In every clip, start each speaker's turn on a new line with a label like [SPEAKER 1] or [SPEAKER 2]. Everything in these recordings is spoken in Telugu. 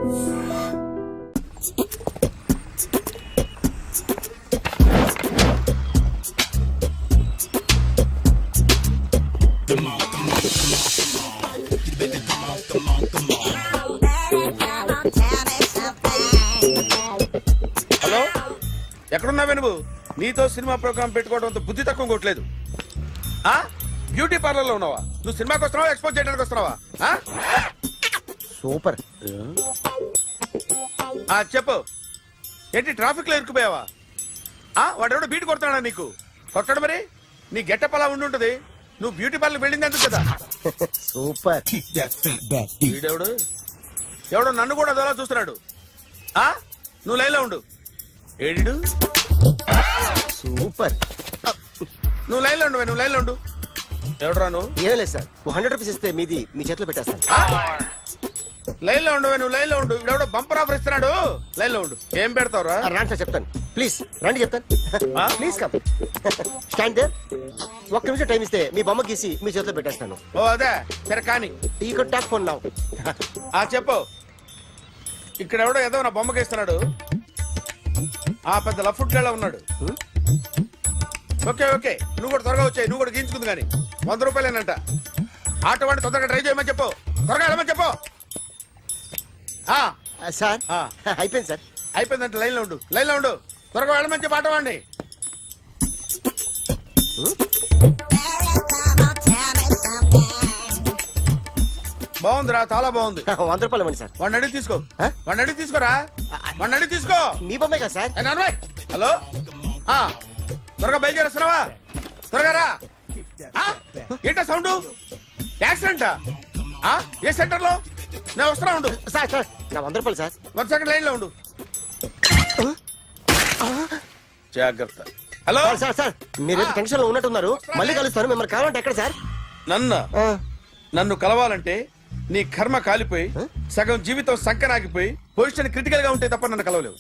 [SPEAKER 1] హలో, ఎక్కడున్నావే నువ్వు? నీతో సినిమా ప్రోగ్రామ్ పెట్టుకోవడంతో బుద్ధి తక్కువ కొట్టలేదు. బ్యూటీ పార్లర్ లో ఉన్నావా? నువ్వు సినిమాకి వస్తున్నావా, ఎక్స్పోజ్ చేయడానికి వస్తున్నావా?
[SPEAKER 2] సూపర్.
[SPEAKER 1] చెప్పు, ఏంటి ట్రాఫిక్ లో ఇరుక్కుపోయావా? వాడెవడో బీట్ కొడతాడా నీకు? కొట్టాడు మరి. నీ గెట్టప్ అలా ఉండుంటది. నువ్వు బ్యూటీ పార్లర్ వెళ్ళింది ఎందుకు కదా?
[SPEAKER 2] సూపర్.
[SPEAKER 1] వీడెవడు? ఎవడో నన్ను కూడా అదోలా చూస్తున్నాడు. నువ్వు లైన్లో ఉండు. ఏడు
[SPEAKER 2] సూపర్.
[SPEAKER 1] నువ్వు లైన్లో ఉండు, నువ్వు లైన్లో ఉండు. ఎవడరా నువ్వు?
[SPEAKER 2] ఏం లేదు సార్, 100 రూపీస్ ఇస్తే మీది మీ చేతిలో పెట్టేస్తాను.
[SPEAKER 1] లైన్లో ఉండు, నువ్వు లైన్లో ఉండు. ఇవిడెవడో బంపర్ ఆఫర్ ఇస్తున్నాడు. లైన్లో ఉండు. ఏం పెడతావురా?
[SPEAKER 2] రాండి సార్, చెప్తాను. ప్లీజ్ రండి, చెప్తాను. Please come. Stand there. ఒక్క నిమిషం టైం ఇస్తే మీ బొమ్మ గీసి మీ చేతిలో పెట్టేస్తాను.
[SPEAKER 1] ఓ అదే సరే కానీ.
[SPEAKER 2] ఈ కుడ్ టాక్ ఫోన్ నౌ.
[SPEAKER 1] చెప్పు. ఇక్కడ ఎవడో ఏదో నా బొమ్మకి ఇస్తున్నాడు. పెద్ద లఫుట్ గళ్ళ ఉన్నాడు. ఓకే ఓకే, నువ్వు కూడా త్వరగా వచ్చాయి. నువ్వు కూడా గీంచుకుంది కానీ 100 రూపాయలేనంట. ఆటో వాడిని తొందరగా ట్రై చేయమని చెప్పు. త్వరగా వెళ్ళమని చెప్పు.
[SPEAKER 2] సార్ అయిపోయింది సార్.
[SPEAKER 1] అయిపోయిందంటే లైన్లో ఉండు, లైన్లో ఉండు. త్వరగా వెళ్ళమని చెప్పు ఆటో వాడిని. బాగుందిరా, చాలా బాగుంది.
[SPEAKER 2] 100 రూపాయలు ఇవ్వండి సార్.
[SPEAKER 1] వాడిని అడిగి తీసుకో. వాడిని అడిగి తీసుకోరా. వాడిని అడిగి తీసుకో.
[SPEAKER 2] మీ బొమ్మే కదా సార్.
[SPEAKER 1] హలో, త్వరగా బయలుదేరేస్తున్నావా? త్వరగా రా. ఏంటా సౌండ్? యాక్సిడెంటా? ఏ సెంటర్ లో? నేను వస్తున్నా ఉండు.
[SPEAKER 2] సార్ సార్ నా 100 రూపాయలు సార్.
[SPEAKER 1] 1 సెకండ్ లైన్ లో ఉండు. జాగ్రత్త. హలో
[SPEAKER 2] సార్ సార్, మీరు టెన్షన్ లో ఉన్నట్టున్నారు. మళ్ళీ కలుస్తాను. మిమ్మల్ని కావాలంటే ఎక్కడ సార్?
[SPEAKER 1] నన్ను కలవాలంటే నీ కర్మ కాలిపోయి సగం జీవితం సంకనాగిపోయి పొజిషన్ క్రిటికల్ గా ఉంటే తప్ప నన్ను కలవలేవు.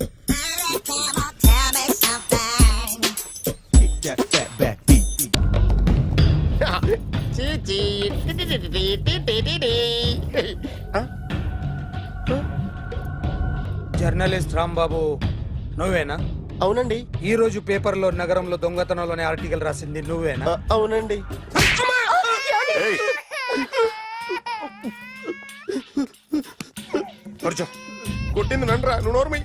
[SPEAKER 3] జర్నలిస్ట్ రాంబాబు నువ్వేనా?
[SPEAKER 2] అవునండి.
[SPEAKER 3] ఈ రోజు పేపర్ లో నగరంలో దొంగతనంలోనే ఆర్టికల్ రాసింది నువ్వేనా?
[SPEAKER 2] అవునండి.
[SPEAKER 1] కొట్టింది నండ్రా, నువ్వు నోర్మై.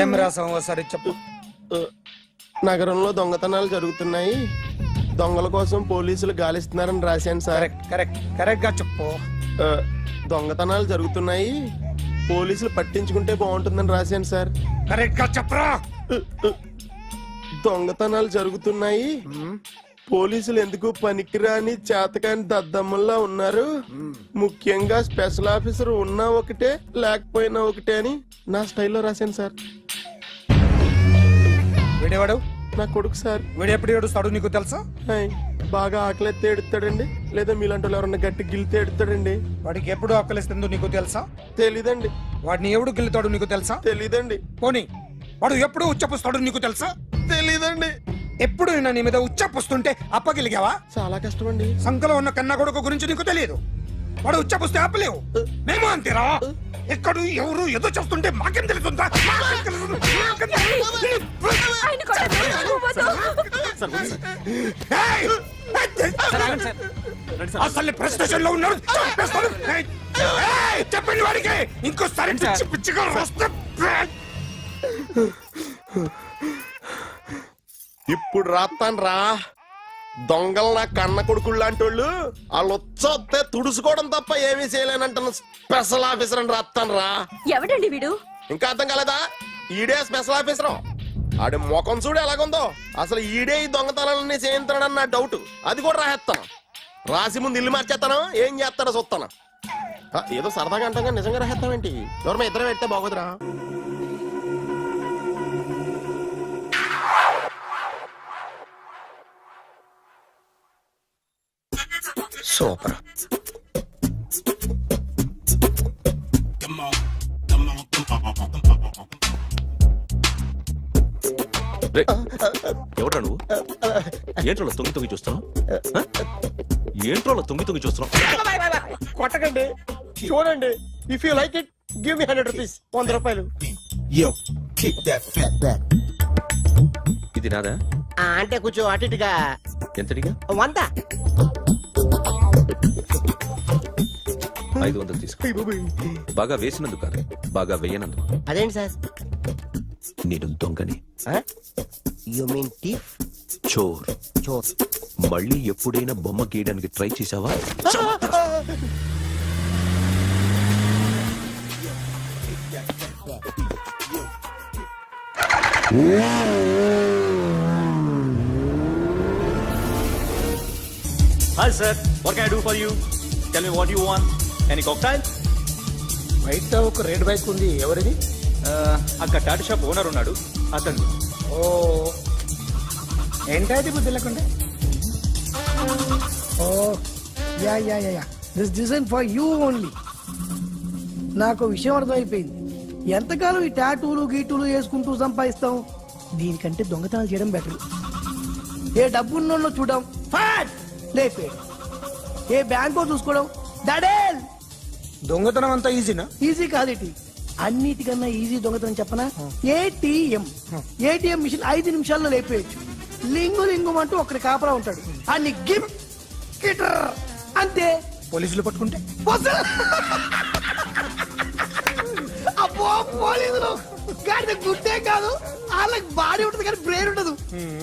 [SPEAKER 3] ఏం రాసావు ఒకసారి చెప్పు.
[SPEAKER 2] నగరంలో దొంగతనాలు జరుగుతున్నాయి, దొంగల కోసం పోలీసులు గాలిస్తున్నారని రాశాను సార్.
[SPEAKER 3] కరెక్ట్ కరెక్ట్ గా చెప్పు.
[SPEAKER 2] దొంగతనాలు జరుగుతున్నాయి, పోలీసులు పట్టించుకుంటే బాగుంటుందని రాశాను సార్.
[SPEAKER 3] కరెక్ట్ గా చెప్పరా.
[SPEAKER 2] దొంగతనాలు జరుగుతున్నాయి, పోలీసులు ఎందుకు పనికిరాని చేతకాని దద్దమ్మల్లా ఉన్నారు, ముఖ్యంగా స్పెషల్ ఆఫీసర్ ఉన్నా ఒకటే లేకపోయినా ఒకటే అని నా స్టైల్లో రాశాను సార్.
[SPEAKER 3] వీడేవాడు?
[SPEAKER 2] నా కొడుకు సార్.
[SPEAKER 3] వీడు ఎప్పుడు ఏడుస్తాడు నీకు తెలుసా?
[SPEAKER 2] బాగా ఆకలిస్తే ఎడుతాడండి, లేదా మీలాంటి వాళ్ళు ఎవరన్నా గట్టి గిల్లితే ఎడుతాడండి.
[SPEAKER 3] వాడికి ఎప్పుడు ఆకలిస్తుందో నీకు తెలుసా?
[SPEAKER 2] తెలీదండి.
[SPEAKER 3] వాడిని ఎవడు గిల్లుతాడు నీకు తెలుసా?
[SPEAKER 2] తెలీదండి.
[SPEAKER 3] పోనీ వాడు ఎప్పుడు ఉచ్చపుస్తాడు నీకు తెలుసా?
[SPEAKER 2] తెలీదండి.
[SPEAKER 3] ఎప్పుడు నీ మీద ఉచ్చపుస్తుంటే అప్పగిలిగావా?
[SPEAKER 2] చాలా కష్టం అండి.
[SPEAKER 3] సంకలో ఉన్న కన్న కొడుకు గురించి నీకు తెలియదు. వాడు ఉచ్చపుస్తే ఆపలేవు. మేము అంతేరా. ఎక్కడ ఎవరు ఏదో చేస్తుంటే మాకేం తెలుస్తుందా? అసలు ప్రెస్టేషన్ లో ఉన్నాడు. చెప్పండి వాడికి ఇంకోసారి పిచ్చి పిచ్చిగా వస్తే.
[SPEAKER 2] ఇప్పుడు రాస్తాను రా. దొంగలు నా కన్న కొడుకులు లాంటి వాళ్ళు వాళ్ళు వచ్చొస్తే తుడుచుకోవడం తప్ప ఏమీ చేయలేనంటున్న స్పెషల్ ఆఫీసర్ అని రాస్తాను రా.
[SPEAKER 4] ఎవడండి వీడు?
[SPEAKER 2] ఇంకా అర్థం కాలేదా? ఈడే స్పెషల్ ఆఫీసర్. ఆడి ముఖం చూడు ఎలాగుందో. అసలు ఈడే ఈ దొంగతనాలన్నీ చేయించాడని నా డౌట్. అది కూడా రాసేస్తాను. రాసి ముందు ఇల్లు మార్చేస్తాను, ఏం చేస్తాడో చూస్తాను. ఏదో సరదాగా అంటాం, నిజంగా రాసేస్తామేంటి? ఎవరు ఇద్దరం పెడితే బాగోదురా. సూపర్.
[SPEAKER 5] ఎవడ్రా నువ్వు? ఏంట్రా తొంగి తొంగి చూస్తావు?
[SPEAKER 4] ఏంట్రో అలా తొంగి తొంగి చూస్తున్నాం.
[SPEAKER 2] కొట్టకండి, చూడండి. If you like it give me 100 rupees. 100 రూపాయలు.
[SPEAKER 4] ఇది నాదా?
[SPEAKER 2] అంటే కొంచెం అటు ఇటుగా
[SPEAKER 4] ఎంతడిగా?
[SPEAKER 2] 100.
[SPEAKER 4] 500 తీసుకో. బాగా వేసినందుకు కాదు, బాగా వేయనందుకు.
[SPEAKER 2] అదేంటి సార్?
[SPEAKER 4] నేను దొంగని,
[SPEAKER 2] యు మీన్ థీఫ్?
[SPEAKER 4] చోర్.
[SPEAKER 2] చోర్.
[SPEAKER 4] మళ్ళీ ఎప్పుడైనా బొమ్మ గీయడానికి ట్రై చేసావా?
[SPEAKER 5] Hi sir, what can I do for you? Tell me what you want. Any cocktail?
[SPEAKER 3] బయట ఒక రెడ్ బైక్ ఉంది, ఎవరిది?
[SPEAKER 5] అక్కడ టాటా షాప్ ఓనర్ ఉన్నాడు, అతను.
[SPEAKER 3] ఓ ఏంటది బుద్ధి లేకుండా?
[SPEAKER 6] Oh yeah yeah yeah yeah this design for you only. నాకు విషయం అర్థమైపోయింది. ఎంతకాలం ఈ టాటూలు గీటూలు వేసుకుంటూ సంపాదిస్తాం? దీనికంటే దొంగతనాలు చేయడం బెటర్. ఏ డబ్బున్నోళ్ళు చూడడం ఫాట్ లేపే, ఏ బ్యాంకో చూసుకోవడం దడేల్.
[SPEAKER 3] దొంగతనం అంతా ఈజీనా?
[SPEAKER 6] ఈజీ కాదేటి, అన్నిటికన్నా ఈజీ దొంగతనం చెప్పనా? ఏటీఎం మిషన్ 5 నిమిషాల్లో లేపేయచ్చు. లింగు లింగు అంటూ ఒకటి కాపలా ఉంటాడు, అన్ని గిమ్ గిటర్ అంతే.
[SPEAKER 3] పోలీసులు పట్టుకుంటే
[SPEAKER 6] పొసలు. అబ్బో పోలీసులు గాడి గుడ్డే కాదు, వాళ్ళకి బాడీ ఉంటుంది కానీ బ్రెయిన్ ఉండదు.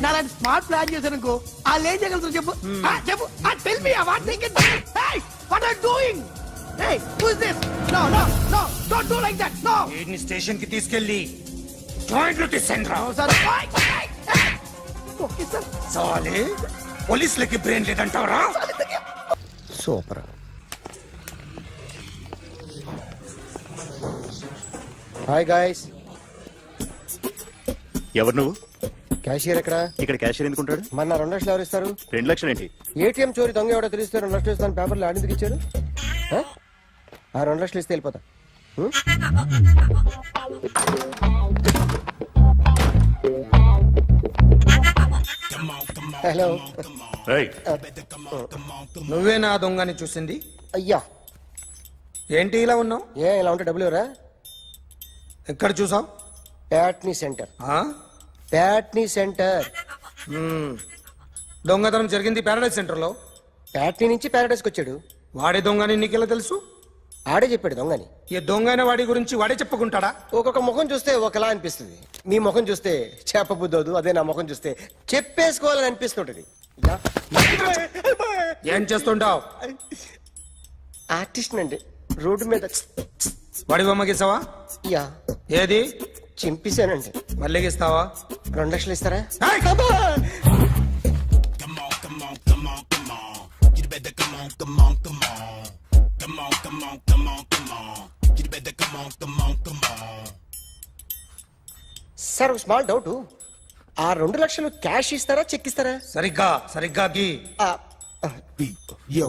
[SPEAKER 6] నా అలాంటి స్మార్ట్ ప్లాన్ చేశానుకో, వాళ్ళు ఏం చేయగలుగుతారు చెప్పు? చెప్పు, tell me what they can. Hey what are doing? Hey who is this? No no no don't do like that. No
[SPEAKER 3] వీడిని స్టేషన్ కి తీసుకెళ్ళి జాయింట్లు తీసేంద్రా.
[SPEAKER 6] Sir okay sir.
[SPEAKER 3] సాలే పోలీసులకి బ్రెయిన్ లేదంటావరా?
[SPEAKER 2] సూపర్. Hi guys.
[SPEAKER 5] ఎవరు నువ్వు?
[SPEAKER 2] క్యాషియర్ ఎక్కడ?
[SPEAKER 5] ఇక్కడ క్యాషియర్ ఎందుకుంటాడు?
[SPEAKER 2] మన 2 లక్షలు ఎవరు ఇస్తారు?
[SPEAKER 5] 2 లక్షలు ఏంటి?
[SPEAKER 2] ఏటీఎం చోరీ దొంగ ఎవడో తెలిస్తే 2 లక్షలు ఇస్తాను పేపర్లు ఆడిందుకు ఇచ్చాడు. ఆ 2 లక్షలు ఇస్తే వెళ్ళిపోతా. హలో.
[SPEAKER 3] నువ్వే నా దొంగని చూసింది?
[SPEAKER 2] అయ్యా
[SPEAKER 3] ఏంటి ఇలా ఉన్నావు?
[SPEAKER 2] ఏ ఇలా ఉంటే డబ్బులు ఎవరా?
[SPEAKER 3] ఎక్కడ చూసావు?
[SPEAKER 2] ప్యాట్నీ సెంటర్. ప్యాట్నీ సెంటర్.
[SPEAKER 3] దొంగతనం జరిగింది ప్యారడైజ్ సెంటర్ లో.
[SPEAKER 2] ప్యాట్నీ నుంచి ప్యారడైస్కి వచ్చాడు.
[SPEAKER 3] వాడే దొంగని నీకెలా తెలుసు?
[SPEAKER 2] ఆడే చెప్పాడు దొంగని.
[SPEAKER 3] ఈ దొంగైన వాడి గురించి వాడే చెప్పుకుంటాడా?
[SPEAKER 2] ఒక్కొక్క ముఖం చూస్తే ఒకలా అనిపిస్తుంది. మీ ముఖం చూస్తే చెప్పబుద్దోదు, అదే నా ముఖం చూస్తే చెప్పేసుకోవాలని అనిపిస్తుంటది.
[SPEAKER 3] ఏం చేస్తుంటావు?
[SPEAKER 2] ఆర్టిస్ట్ అండి, రోడ్డు మీద.
[SPEAKER 3] వాడి బొమ్మ గీసావా?
[SPEAKER 2] యా.
[SPEAKER 3] ఏది?
[SPEAKER 2] చింపేశానండి.
[SPEAKER 3] మళ్ళీ గీస్తావా?
[SPEAKER 2] 2 లక్షలు ఇస్తారా?
[SPEAKER 3] ఏయ్!
[SPEAKER 2] సార్ ఒక స్మాల్ డౌట్, ఆ 2 లక్షలు క్యాష్ ఇస్తారా చెక్ ఇస్తారా?
[SPEAKER 3] సరిగ్గా సరిగ్గా గీ.
[SPEAKER 7] Yo,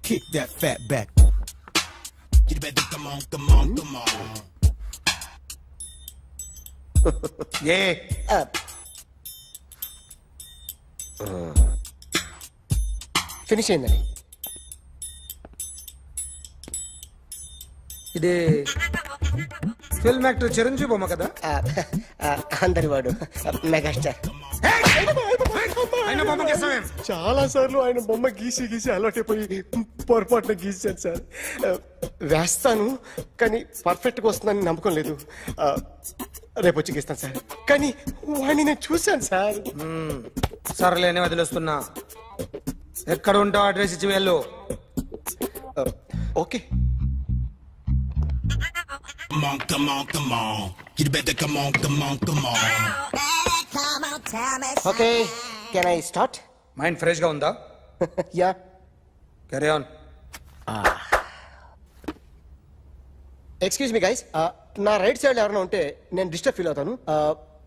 [SPEAKER 7] kick that fat back. You better come on.
[SPEAKER 3] A
[SPEAKER 2] finish అయిందండి.
[SPEAKER 3] ఇది ఫిల్మ్ యాక్టర్ చిరంజీవి బొమ్మ కదా?
[SPEAKER 2] అందరి వాడు మెగాస్టార్.
[SPEAKER 3] ఆయన బొమ్మ గీసావేం?
[SPEAKER 2] చాలా సార్లు ఆయన బొమ్మ గీసి గీసి అలవాటైపోయి పొరపాటున గీసాను సార్. వేస్తాను కానీ పర్ఫెక్ట్ గా వస్తుందని నమ్మకం లేదు. రేపు వచ్చి గీస్తాను సార్. కానీ వాడిని నేను చూశాను సార్.
[SPEAKER 3] సర్లేని వదిలేస్తున్నా. ఎక్కడ ఉంటావు అడ్రస్ ఇచ్చి వెళ్ళు.
[SPEAKER 2] Okay.
[SPEAKER 7] Come on. You better come on.
[SPEAKER 2] Okay, can I start?
[SPEAKER 3] Mind fresh గా ఉందా?
[SPEAKER 2] Yeah.
[SPEAKER 3] Carry on.
[SPEAKER 2] Excuse me guys, నా రైట్ సైడ్ ఎవరైనా ఉంటే నేను డిస్టర్బ్ ఫీల్ అవుతాను.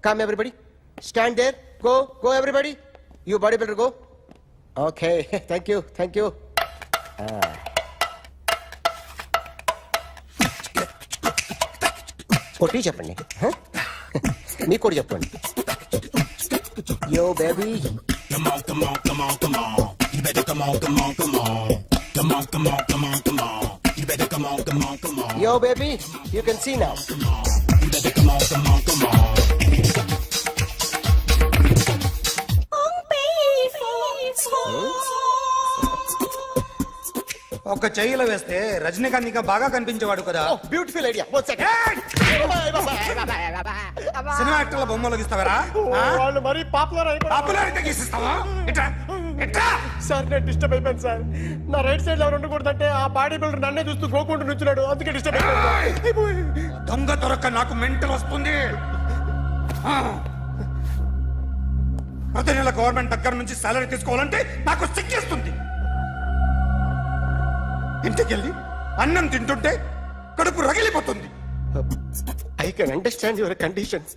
[SPEAKER 2] Come everybody, stand there, go everybody, you body builder go. Okay, thank you. కొట్టి చెప్పండి, మీకు కూడా చెప్పండి. Yo baby.
[SPEAKER 7] Come on. You You better come on, come on, come on. Come on, come on, come on, come on. You better come on, come on, come on.
[SPEAKER 2] Yo, baby, you can see now.
[SPEAKER 7] You better come on, come on, come on.
[SPEAKER 3] ఒక చెయ్యిలో వేస్తే రజనీకాంత్ ఇంకా బాగా కనిపించేవాడు కదా
[SPEAKER 2] బ్యూటిఫుల్ ఐడియా.
[SPEAKER 3] సినిమా యాక్టర్ల బొమ్మలు గీస్తావరా
[SPEAKER 2] వాళ్ళు మరీ పాపులర్ అయిపోయారు.
[SPEAKER 3] పాపులారిటీ గీసిస్తావా ఇట్రా ఇట్రా
[SPEAKER 2] సార్ నేను డిస్టర్బ్ అయిపోయాను సార్. నా రైట్ సైడ్ ఎవరు ఉండకూడదంటే ఆ బాడీ బిల్డర్ నన్నే చూస్తూ గోకుంటూ నుంచున్నాడు, అందుకే డిస్టర్బ్ అయిపోయాను.
[SPEAKER 3] దొంగ దొరక్క నాకు మెంటల్ వస్తుంది. ఆ. ప్రతి నెల గవర్నమెంట్ దగ్గర నుంచి సాలరీ తీసుకోవాలంటే నాకు సిగ్గేస్తుంది. ఇంటికెళ్ళి అన్నం తింటుంటే కడుపు రగిలిపోతుంది.
[SPEAKER 2] I can understand your conditions,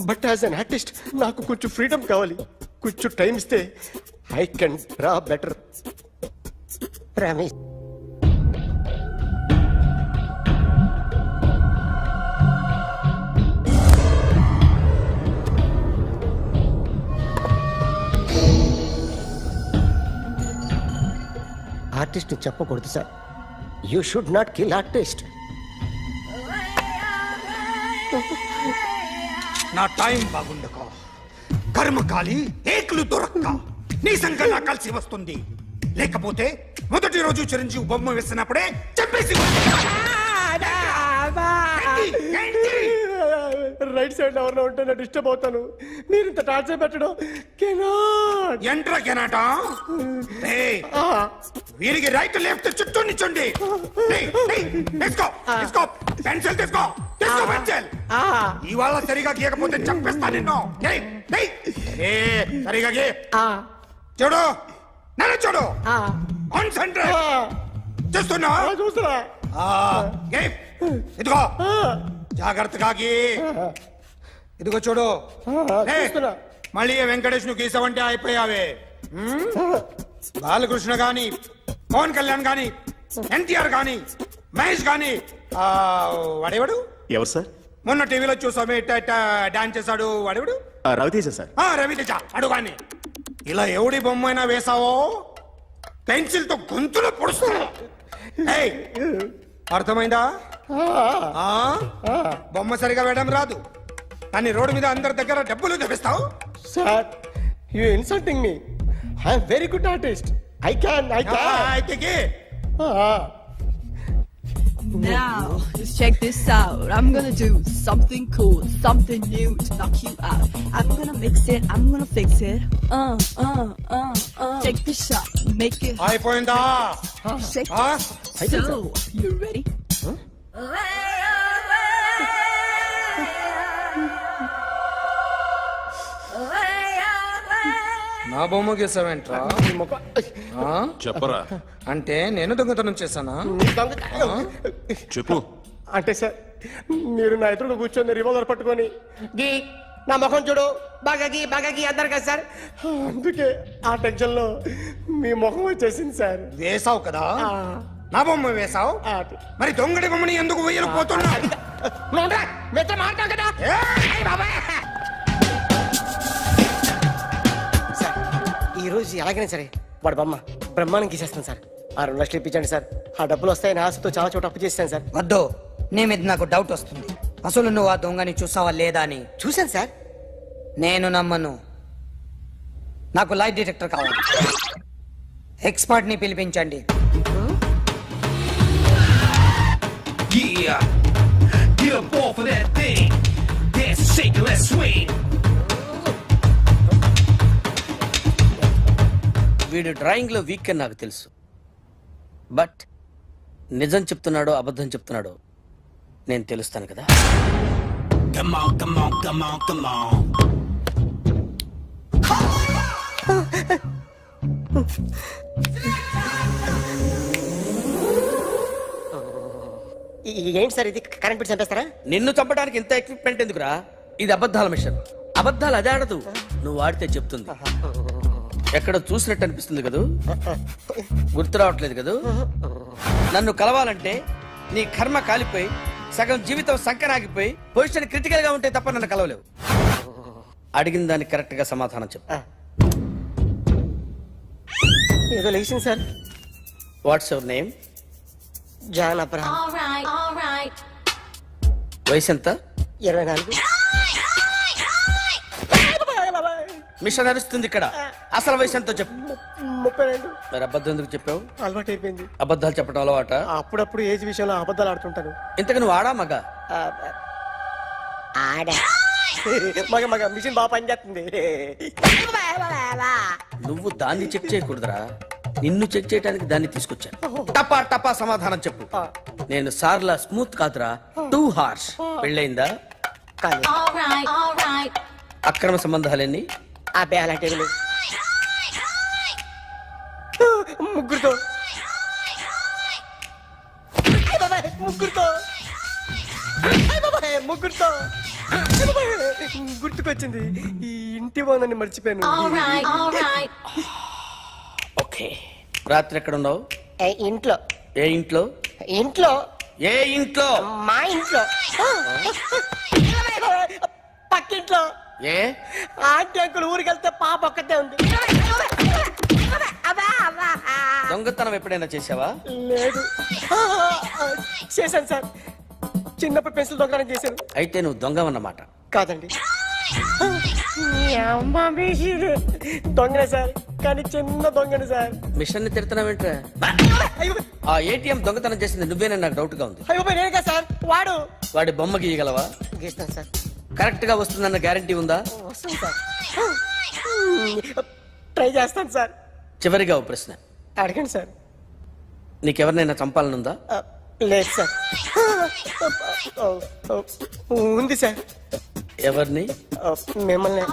[SPEAKER 2] but as an artist నాకు కొంచెం ఫ్రీడమ్ కావాలి. కొంచెం టైం ఇస్తే I can draw better. Promise. Artist చెప్పకూడదు sir. You should not kill artist.
[SPEAKER 3] నా టైం బాగుండక కర్మకాలి ఏకులు దొరక్క నీ సంఖ్య నాకు కలిసి వస్తుంది. లేకపోతే మొదటి రోజు చిరంజీవి బొమ్మ వేసినప్పుడే చెప్పేసి
[SPEAKER 2] రైట్ సైడ్ ఎవరిలో ఉంటే నేను డిస్టర్బ్ అవుతాను. మీరు ఇంత టార్చర్ పెట్టడం
[SPEAKER 3] ఎంట్రా కెనాట. వీరికి రైట్ లెఫ్ట్ చుట్టూ నిచ్చండి. తీసుకో తీసుకో పెన్సిల్ తీసుకో తీసుకో పెన్సిల్. ఇవాళ సరిగా గీయకపోతే చంపేస్తా నిన్ను. సరిగా గీ. చూడు నన్ను చూడు. కాన్సంట్రేట్ చూస్తున్నా
[SPEAKER 2] చూస్తున్నా.
[SPEAKER 3] ఇదిగో జాగ్రత్తగా గీ. ఇదిగో చూడు. మళ్ళీ వెంకటేష్ ను గీసావంటే అయిపోయావే. బాలకృష్ణ గాని పవన్ కళ్యాణ్ గాని ఎన్టీఆర్ గాని మహేష్ గాని వాడేవాడు
[SPEAKER 5] ఎవరు సార్?
[SPEAKER 3] మొన్న టీవీలో చూసామే డాన్స్ చేశాడు వాడేవాడు?
[SPEAKER 5] రవితేజ సార్.
[SPEAKER 3] రవితేజ అడుగాని. ఇలా ఎవడి బొమ్మ అయినా వేసావో పెన్సిల్ తో గొంతులో పొడుస్తా. అర్థమైందా? బొమ్మ సరిగా వేయడం రాదు కానీ రోడ్డు మీద అందరి దగ్గర డబ్బులు తెప్పిస్తావు.
[SPEAKER 2] Sir you insulting me. I am very good artist. I can
[SPEAKER 3] అయితే
[SPEAKER 8] Now, just check this out. I'm gonna do something cool, something new to knock you out. I'm gonna mix it, I'm gonna fix it. Take this shot, make it.
[SPEAKER 3] అయిపోయిందా?
[SPEAKER 8] Shake it. So, you ready?
[SPEAKER 3] నా బొమ్మ గీసావేంట్రా?
[SPEAKER 4] చెప్పరా.
[SPEAKER 3] అంటే నేను దొంగతనం చేశానా?
[SPEAKER 4] చెప్పు.
[SPEAKER 2] అంటే సార్ మీరు నా ఎదురు కూర్చొని రివాల్వర్ పట్టుకొని గీ నా ముఖం చూడు బాగా గీ అన్నారు కదా సార్. అందుకే ఆ టెన్షన్ లో మీ ముఖం వచ్చేసింది సార్.
[SPEAKER 3] వేసావు కదా నా బొమ్మ వేసావు. మరి దొంగడి బొమ్మని ఎందుకు వేయకపోతున్నా?
[SPEAKER 2] సార్ ఈ రోజు ఎలాగైనా సరే వాడు బొమ్మ బ్రహ్మాండం గీసేస్తాను సార్. 6 లక్షలు ఇప్పించండి సార్. ఆ డబ్బులు వస్తాయని ఆశతో చాలా చోట అప్పు చేస్తాను సార్.
[SPEAKER 6] వద్దు, నీ మీద నాకు డౌట్ వస్తుంది. అసలు నువ్వు ఆ దొంగని చూసావా లేదా అని.
[SPEAKER 2] చూశాను సార్.
[SPEAKER 6] నేను నమ్మను. నాకు లైట్ డిటెక్టర్ కావాలి. ఎక్స్పర్ట్ ని పిలిపించండి.
[SPEAKER 7] Yeah, get up off of that thing. Dance and shake and let's swing.
[SPEAKER 9] వీడు డ్రాయింగ్ లో వీక్ అని నాకు తెలుసు. బట్ నిజం చెప్తున్నాడో అబద్ధం చెప్తున్నాడో నేను తెలుస్తాను కదా.
[SPEAKER 7] Come on, come on, come on, come on.
[SPEAKER 2] ఏంటి సార్ ఇది? కరెంట్ బిల్ చంపేస్తారా?
[SPEAKER 9] నిన్ను చంపడానికి ఇంత ఎక్విప్మెంట్ ఎందుకురా? ఇది అబద్ధాల మిషన్. అబద్ధాలు అదే ఆడదు, నువ్వు ఆడితే చెప్తుంది. ఎక్కడ చూసినట్టు అనిపిస్తుంది కదూ, గుర్తు రావట్లేదు కదూ. నన్ను కలవాలంటే నీ కర్మ కాలిపోయి సగం జీవితం సంకరాగిపోయి పొజిషన్ క్రిటికల్ గా ఉంటే తప్ప నన్ను కలవలేవు. అడిగిన దానికి కరెక్ట్ గా సమాధానం చెప్పు.
[SPEAKER 10] ఏదో లేచింది sir.
[SPEAKER 9] What's your name?
[SPEAKER 10] John Abraham.
[SPEAKER 9] వయసు ఎంత?
[SPEAKER 10] 24.
[SPEAKER 9] మిషన్ నడుస్తుంది ఇక్కడ. అసలు వయసు ఎంతో చెప్పు.
[SPEAKER 10] 32.
[SPEAKER 9] మరి అబద్ధం ఎందుకు చెప్పావు?
[SPEAKER 10] అలవాటు అయిపోయింది.
[SPEAKER 9] అబద్ధాలు చెప్పడం అలవాట?
[SPEAKER 10] అప్పుడప్పుడు ఏజ్ విషయంలో అబద్ధాలు ఆడుతుంటాను.
[SPEAKER 9] ఇంతకు నువ్వు ఆడా మగ?
[SPEAKER 10] ఆడా. మగ మిషన్ బాగా పనిచేస్తుంది.
[SPEAKER 9] నువ్వు దాన్ని చెక్ చేయకూడదురా, నిన్ను చెక్ చేయడానికి దాన్ని తీసుకొచ్చాను. టపా టపా సమాధానం చెప్పు. నేను సార్లా స్మూత్ కాదురా, టూ హార్ష్. పెళ్ళయిందా?
[SPEAKER 10] కానీ
[SPEAKER 9] అక్రమ సంబంధాలన్నీ?
[SPEAKER 10] అబ్బే అలాంటి ముగ్గురుతో. ముగ్గురుతో ముగ్గురుతో గుర్తుకొచ్చింది. ఈ ఇంటి బాగుందని మర్చిపోయాను.
[SPEAKER 9] ఓకే. రాత్రి ఎక్కడ ఉన్నావు?
[SPEAKER 10] ఇంట్లో.
[SPEAKER 9] ఏ ఇంట్లో?
[SPEAKER 10] ఇంట్లో.
[SPEAKER 9] ఏ ఇంట్లో?
[SPEAKER 10] మా ఇంట్లో. పక్కింట్లో.
[SPEAKER 9] ఏ
[SPEAKER 10] ఆంటీ అంకుల్ ఊరికి వెళ్తే పాప ఒక్కతే ఉంది.
[SPEAKER 9] దొంగతనం ఎప్పుడైనా చేసావా?
[SPEAKER 10] లేదు. చేశాను సార్, చిన్నప్పుడు పెన్సిల్ దొంగతనం చేశాను.
[SPEAKER 9] అయితే నువ్వు దొంగవన్నమాట.
[SPEAKER 10] కాదండి, దొంగనే సార్, కానీ చిన్న దొంగను సార్.
[SPEAKER 9] మిషన్ ని తిడుతున్నావేంట్రా? ఆ ఏటీఎం దొంగతనం చేసింది నువ్వేనని నాకు డౌట్ గా ఉంది.
[SPEAKER 10] అయ్యో నేనే సార్.
[SPEAKER 9] వాడి బొమ్మ గీయగలవా?
[SPEAKER 10] గీస్తాను సార్.
[SPEAKER 9] కరెక్ట్ గా వస్తుందన్న గ్యారంటీ ఉందా?
[SPEAKER 10] వస్తుంది సార్. ట్రై చేస్తాను సార్.
[SPEAKER 9] చివరిగా ఓ ప్రశ్న
[SPEAKER 10] అడగండి సార్.
[SPEAKER 9] నీకెవరినైనా చంపాలనుందా?
[SPEAKER 10] లేదు సార్. ఉంది సార్.
[SPEAKER 9] ఎవరిని?
[SPEAKER 10] మిమ్మల్ని.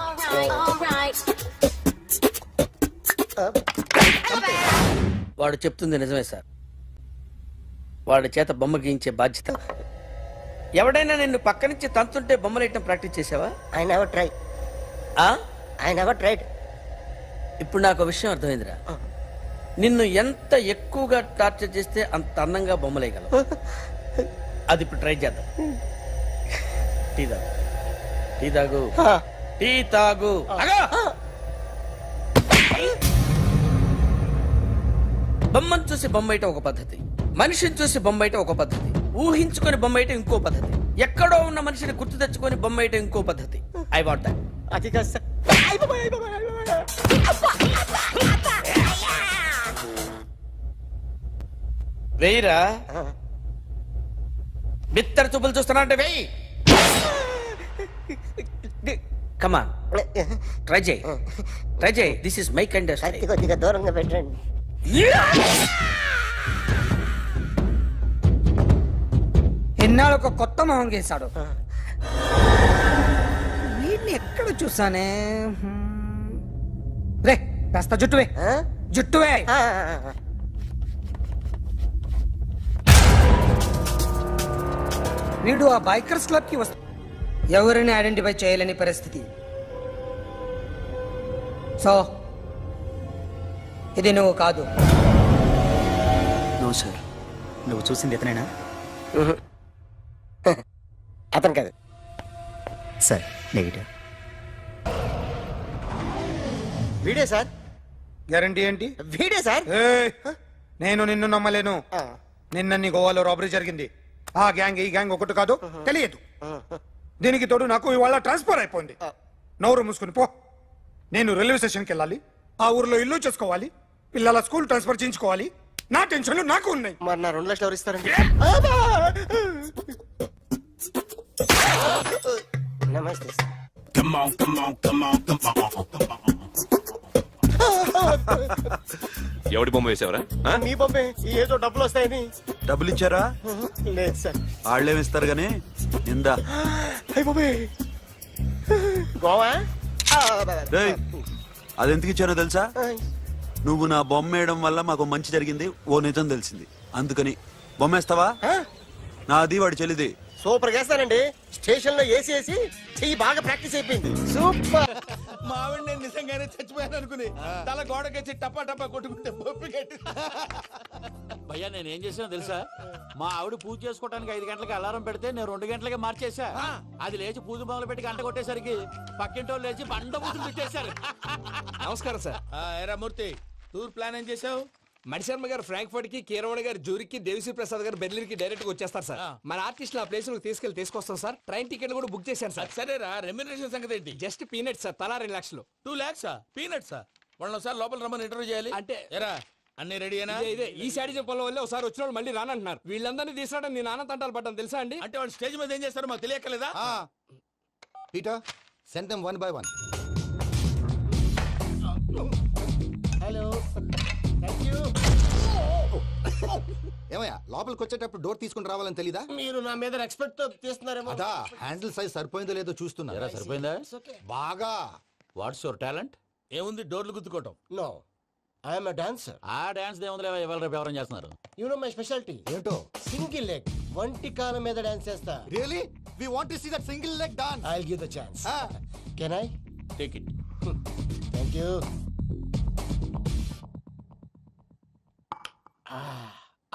[SPEAKER 9] వాడు చెప్తుంది నిజమే సార్. వాడి చేత బొమ్మ గీయించే బాధ్యత. ఎవడైనా నిన్ను పక్క నుంచి తంతుంటే బొమ్మలేయటం ప్రాక్టీస్ చేసావా?
[SPEAKER 10] I never try. I never tried.
[SPEAKER 9] ఇప్పుడు నాకు విషయం అర్థమైందిరా. నిన్ను ఎంత ఎక్కువగా టార్చర్ చేస్తే అంత అందంగా బొమ్మలేయగలవు. అది ఇప్పుడు ట్రై చేద్దాం. టీ తాగు. టీ తాగు. టీ తాగు. బొమ్మను చూసి బొమ్మయటం ఒక పద్ధతి, మనిషిని చూసి బొమ్మయటం ఒక పద్ధతి, ఊహించుకొని బొమ్మయటం ఇంకో పద్ధతి, ఎక్కడో ఉన్న మనిషిని గుర్తు తెచ్చుకొని బొమ్మయటం ఇంకో పద్ధతి. I want that.
[SPEAKER 10] అది కాదు సార్.
[SPEAKER 9] వెయ్యిరా. బిత్తర చూపులు చూస్తున్నా అంటే వెయ్యి. కమాన్, ట్రై చేయి. ట్రై చేయి. This is my kind of style.
[SPEAKER 10] కొద్దిగా దూరంగా పెట్టండి.
[SPEAKER 11] ఎన్నాళ్ళు ఒక కొత్త మొహం గీశాడు. వీడిని ఎక్కడ చూసానే? రే కాస్త జుట్టువే. జుట్టువే. వీడు ఆ బైకర్స్ క్లబ్ కి వస్తా, ఎవరిని ఐడెంటిఫై చేయలేని పరిస్థితి. సో ఇది నువ్వు కాదు.
[SPEAKER 5] No sir. నువ్వు చూసింది ఇతనేనా?
[SPEAKER 10] అతను కాదు
[SPEAKER 5] సార్. నెగిటివ్.
[SPEAKER 10] వీడే సార్.
[SPEAKER 3] గ్యారంటీ ఏంటి?
[SPEAKER 10] వీడే సార్.
[SPEAKER 3] నేను నిన్ను నమ్మలేను. నిన్న నీ గోవాలో రాబరీ జరిగింది. ఆ గ్యాంగ్ ఈ గ్యాంగ్ ఒకటి కాదు, తెలియదు. దీనికి తోడు నాకు ఇవాళ ట్రాన్స్ఫర్ అయిపోయింది. నోరు మూసుకుని పో. నేను రైల్వే స్టేషన్కి వెళ్ళాలి, ఆ ఊర్లో ఇల్లు చేసుకోవాలి, పిల్లల స్కూల్ ట్రాన్స్ఫర్ చేయించుకోవాలి. నా టెన్షన్లు నాకు ఉన్నాయి.
[SPEAKER 10] మరి నా 2 లక్షలు ఎవరు ఇస్తారండి? నమస్తే సార్.
[SPEAKER 4] ఎవడి బొమ్మ వేసావరా?
[SPEAKER 10] మీ బొమ్మే. ఏదో డబ్బులు వస్తాయని.
[SPEAKER 5] డబ్బులు ఇచ్చారా?
[SPEAKER 10] లేదు సార్.
[SPEAKER 5] వాళ్ళేమిస్తారు గానీ ఇందా.
[SPEAKER 10] అయ్య బాబే, గోవా.
[SPEAKER 5] అదెందుకు ఇచ్చానో తెలుసా? నువ్వు నా బొమ్మ వేయడం వల్ల మాకు మంచి జరిగింది, ఓ నిజం తెలిసింది. అందుకని బొమ్మేస్తావా? నాది వాడి చెల్లిది.
[SPEAKER 10] సూపర్ చేస్తానండి. స్టేషన్ లో ఏసీ వేసి చెయ్యి బాగా ప్రాక్టీస్ అయిపోయింది. సూపర్.
[SPEAKER 1] మా ఆవిడ నేను నిజంగానే చచ్చిపోయాను అనుకుని తల గోడకొచ్చి టపా టపా కొట్టుకుంటే
[SPEAKER 12] భయ్యా నేనేం చేసానో తెలుసా? మా ఆవిడ పూజ చేసుకోవడానికి 5 గంటలకి అలారం పెడితే నేను 2 గంటలకే మార్చేసా. అది లేచి పూజ మొదలు పెట్టి గంట కొట్టేసరికి పక్కింటోళ్ళు లేచి బండ పూజలు పెట్టేశారు.
[SPEAKER 1] నమస్కారం సార్. ఏరా మూర్తి, టూర్ ప్లాన్ ఏం చేసావు?
[SPEAKER 12] మణిశర్మ గారు ఫ్రాంక్ఫర్ట్ కి, కీరవాణి గారు జూరిక్ కి, దేవిశ్రీ ప్రసాద్ గారు బెర్లిన్ కి డైరెక్ట్ గా వచ్చేస్తారు సార్. మన ఆర్టిస్ట్ ఆ ప్లేస్ తీసుకొస్తాం సార్. ట్రైన్ టికెట్ కూడా బుక్ చేశాను సార్.
[SPEAKER 1] సరేరా, రెమ్యూనరేషన్ సంగతి ఏంటి?
[SPEAKER 12] జస్ట్ పీనట్స్ సార్, తలా 2 లక్షలు.
[SPEAKER 1] 2 lakhs పీనట్సా? వాళ్ళని ఒకసారి లోపల రమ్మని ఇంటర్వ్యూ చేయాలి.
[SPEAKER 12] అంటే
[SPEAKER 1] ఎరా అన్ని రెడీనా?
[SPEAKER 12] ఇదే ఈ శాడిజం పొలం వల్లే ఒకసారి వచ్చిన వాళ్ళు మళ్ళీ రానంటున్నారు. వీళ్ళందరినీ తీసుకురావడం నేను నాన్న తంటాలు పడ్డాను తెలుసా అండి.
[SPEAKER 1] అంటే వాళ్ళు స్టేజ్ మీద ఏం చేస్తారో మాకు తెలియక్కలేదా?
[SPEAKER 10] Peter send them 1 by 1. Hello, thank you.
[SPEAKER 13] ఏమయ్యా లోపలికి వచ్చేటప్పుడు డోర్ తీసుకుని రావాలని తెలీదా?
[SPEAKER 10] మీరు నా మీద ఎక్స్పెక్ట్ తో తీస్తున్నారేమో.
[SPEAKER 13] అదా హ్యాండిల్ సైజ్ సరిపోయిందో లేదో చూస్తున్నా.
[SPEAKER 12] సరిపోయిందా?
[SPEAKER 13] బాగా.
[SPEAKER 12] What's your talent?
[SPEAKER 1] ఏముంది డోర్లు గుద్దుకోవటం?
[SPEAKER 10] No, I am a dancer.
[SPEAKER 12] ఆ డాన్స్ దేవుందిలే, ఇవాళ రేపు ఎవరైనా చేస్తున్నారు.
[SPEAKER 10] You know my speciality.
[SPEAKER 13] ఏంటో?
[SPEAKER 10] సింగిల్ లెగ్, వంటి కాలం మీద డాన్స్ చేస్తా.
[SPEAKER 13] Really we want to see that single leg dance.
[SPEAKER 10] I will give the chance. Can I?
[SPEAKER 1] Take it.
[SPEAKER 10] Thank you.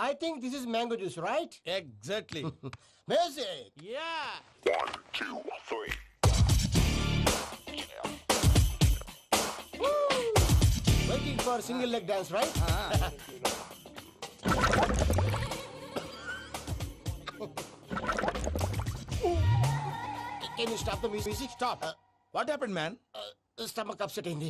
[SPEAKER 10] I think this is mango juice, right?
[SPEAKER 1] Exactly.
[SPEAKER 10] Music.
[SPEAKER 1] Yeah.
[SPEAKER 2] 1, 2, 3.
[SPEAKER 10] Waiting for single leg dance, right? Can you stop the music?
[SPEAKER 1] Stop. What happened, man?
[SPEAKER 10] Stomach upset అయింది.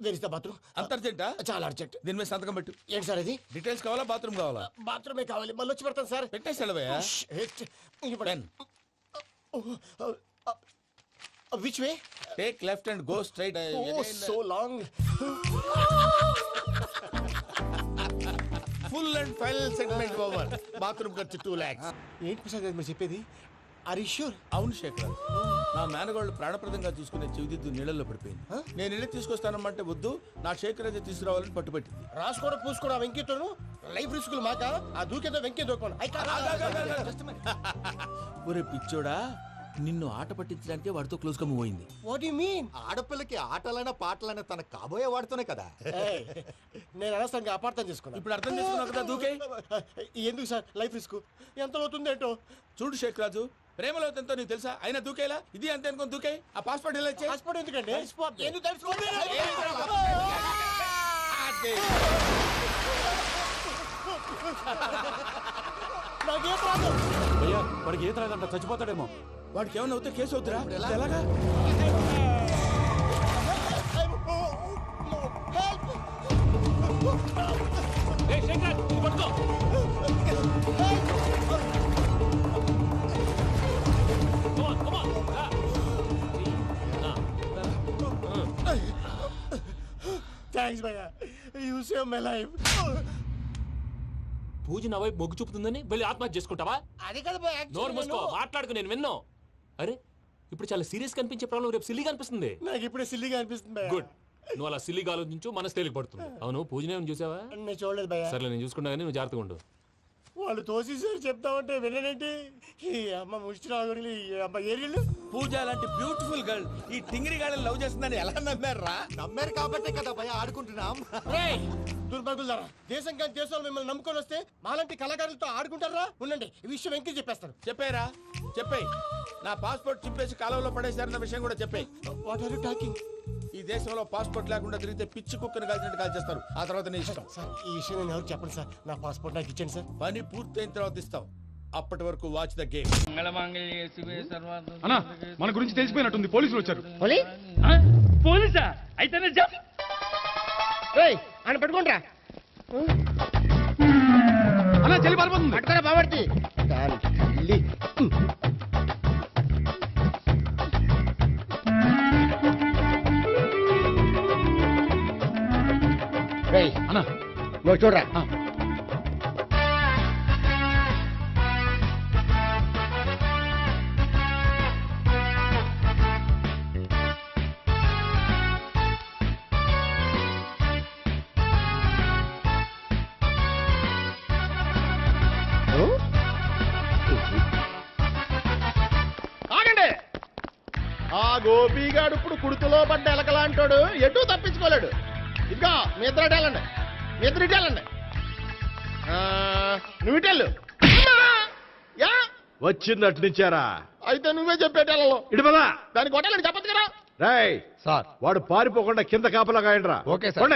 [SPEAKER 10] Where is the bathroom?
[SPEAKER 1] అంత అర్జెంటా?
[SPEAKER 10] చాలా అర్జెంట్.
[SPEAKER 1] దీని మీద సంతకం పెట్టు.
[SPEAKER 10] ఏంటి సార్ ఇది?
[SPEAKER 1] డీటెయిల్స్ కావాలా, బాత్రూమ్ కావాలా?
[SPEAKER 10] బాత్రూమే కావాలి, మళ్ళీ వచ్చి పెడతాను సార్.
[SPEAKER 1] పెట్టేసి వెళ్ళవయ్యా. Pen.
[SPEAKER 10] Which way?
[SPEAKER 1] Take left and go straight.
[SPEAKER 10] Oh, so long.
[SPEAKER 1] Full and final segment over. Bathroom ఖర్చు 2 lakhs.
[SPEAKER 10] ఏంటి ప్రసాద్ గారు మీరు చెప్పేది? Are you sure?
[SPEAKER 1] అవును శేఖర్, నా మేనగోళ్ళు ప్రాణప్రదంగా చూసుకునే చెవిదిద్దు నీళ్ళల్లో పడిపోయింది. నేను ఇల్లు తీసుకొస్తానమ్మంటే వద్దు, నా శేఖర్ అయితే తీసుకురావాలని పట్టుబట్టింది.
[SPEAKER 10] రాసుకోవడం పూసుకోవడం ఆ వెంకీతోను లైఫ్ రిస్కులు మాక. ఆ దూకేదో వెంకీ దూకోండి.
[SPEAKER 1] ఒరే పిచ్చోడా, నిన్ను ఆట పట్టించడానికి వాడితో క్లోజ్ గా మూవ్ అయింది.
[SPEAKER 10] What you mean?
[SPEAKER 13] ఆడపిల్లకి ఆటలైనా పాటలైనా తన కాబోయే వాడుతూనే కదా.
[SPEAKER 10] నేను అనవసరంగా అపార్థం చేసుకున్నాను.
[SPEAKER 1] ఇప్పుడు అర్థం చేసుకున్నావు కదా, దూకే.
[SPEAKER 10] ఎందుకు సార్ లైఫ్ రిస్క్? ఎంత అవుతుంది ఏంటో
[SPEAKER 1] చూడు శేఖర్ రాజు, ప్రేమలో ఎంతో నీకు తెలుసా? అయినా దూకేలా? ఇది అంతే అనుకుని దూకే. ఆ పాస్పోర్ట్ ఎలా ఇచ్చే?
[SPEAKER 10] పాస్పోర్ట్ ఎందుకండి? ఎందుకు తెలుసుకోండి? నాకేం రాదు.
[SPEAKER 12] అయ్యా వాడికి ఈత రాదంట, చచ్చిపోతాడేమో.
[SPEAKER 1] వాడికి ఏమన్నా అవుతే కేసు అవుతురా? ఎలాగా?
[SPEAKER 10] థ్యాంక్స్ భయ్యా, యూ సేవ్ మై లైఫ్.
[SPEAKER 12] పూజ నా వైపు మొగ్గు చూపుతుందని వెళ్ళి ఆత్మహత్య చేసుకుంటావా?
[SPEAKER 10] అది కదా భయ్యా.
[SPEAKER 12] నోరు మూసుకో, మాట్లాడుకు, నేను విన్నో. అరే ఇప్పుడు చాలా సీరియస్ కనిపించే ప్రాబ్లం రేపు సిల్లీగా అనిపిస్తుంది.
[SPEAKER 10] నాకు ఇప్పుడే సిల్లిగా అనిపిస్తుంది భయ్యా.
[SPEAKER 12] గుడ్, నువ్వు అలా సిల్లీగా ఆలోచించు, మనసు తేలిక పడుతుంది. అవును పూజనే చూసావా?
[SPEAKER 10] నేను చూడలేదు భయ్యా.
[SPEAKER 12] సరే నేను చూసుకుంటా కానీ నువ్వు జాగ్రత్తగా ఉండు.
[SPEAKER 10] వాళ్ళు తోసేసారు చెప్తామంటే విననేంటి? ఈ అమ్మ ముష్టి రాగుడి అమ్మ ఏరియలు.
[SPEAKER 1] పూజ లాంటి బ్యూటిఫుల్ గర్ల్ ఈ టింగిరి గాడిని లవ్ చేస్తుందని ఎలా నమ్మారా?
[SPEAKER 13] నమ్మారు కాబట్టే కదా భయ ఆడుకుంటున్నాం.
[SPEAKER 10] దుర్భగులారా, దేశం కానీ దేశాలు మిమ్మల్ని నమ్ముకొని వస్తే మాలాంటి కళాకారులతో ఆడుకుంటారా? ఉండండి, ఈ విషయం వెంకీ చెప్పేస్తాను.
[SPEAKER 1] చెప్పారా? చెప్పేయ్. నా పాస్పోర్ట్ చింపేసి కాలువలో పడేశారన్న విషయం కూడా చెప్పేయ్.
[SPEAKER 10] What are you talking?
[SPEAKER 1] ఈ దేశంలో పాస్పోర్ట్ లేకుండా తిరిగితే పిచ్చి కుక్కను కాల్చినట్టు కాల్చేస్తారు. ఆ తర్వాత నీ ఇష్టం.
[SPEAKER 10] సార్ ఈ విషయం నేను ఎవరికి చెప్పండి సార్. నా పాస్పోర్ట్ నాకు ఇచ్చేయండి సార్.
[SPEAKER 1] పని పూర్తయిన తర్వాత ఇస్తాం. అప్పటి వరకు వాచ్ ద గేమ్.
[SPEAKER 3] మన గురించి తెలిసిపోయినట్టుంది, పోలీసులు వచ్చారు.
[SPEAKER 9] పోలీసా? అయితేనే
[SPEAKER 10] ఆయన పట్టుకుంటారా?
[SPEAKER 3] అలా చెల్లి పారిపోతుంది.
[SPEAKER 10] పట్టుకోరా బాబర్తి.
[SPEAKER 3] అన్నా
[SPEAKER 10] నువ్వు చూడరా.
[SPEAKER 2] ఆగండి. ఆ గోపిగాడు ఇప్పుడు కుడుతులో పడ్డ ఎలకలాంటాడు, ఎటు తప్పించుకోలేడు. ఇంకా మీ ఇద్దరు వెళ్ళండి, మీ ఇద్దరు ఇటు వెళ్ళండి. నువ్వు ఇటు వెళ్ళు. యా
[SPEAKER 10] వచ్చింది అటు నుంచారా?
[SPEAKER 2] అయితే నువ్వే చెప్పేటెళ్ళలో
[SPEAKER 10] ఇటు పదా.
[SPEAKER 2] దాన్ని కొట్టాలని చెప్పదు కదా.
[SPEAKER 10] రాయ్ సార్, వాడు పారిపోకుండా కింద కాపలా కాయండిరా. Okay sir.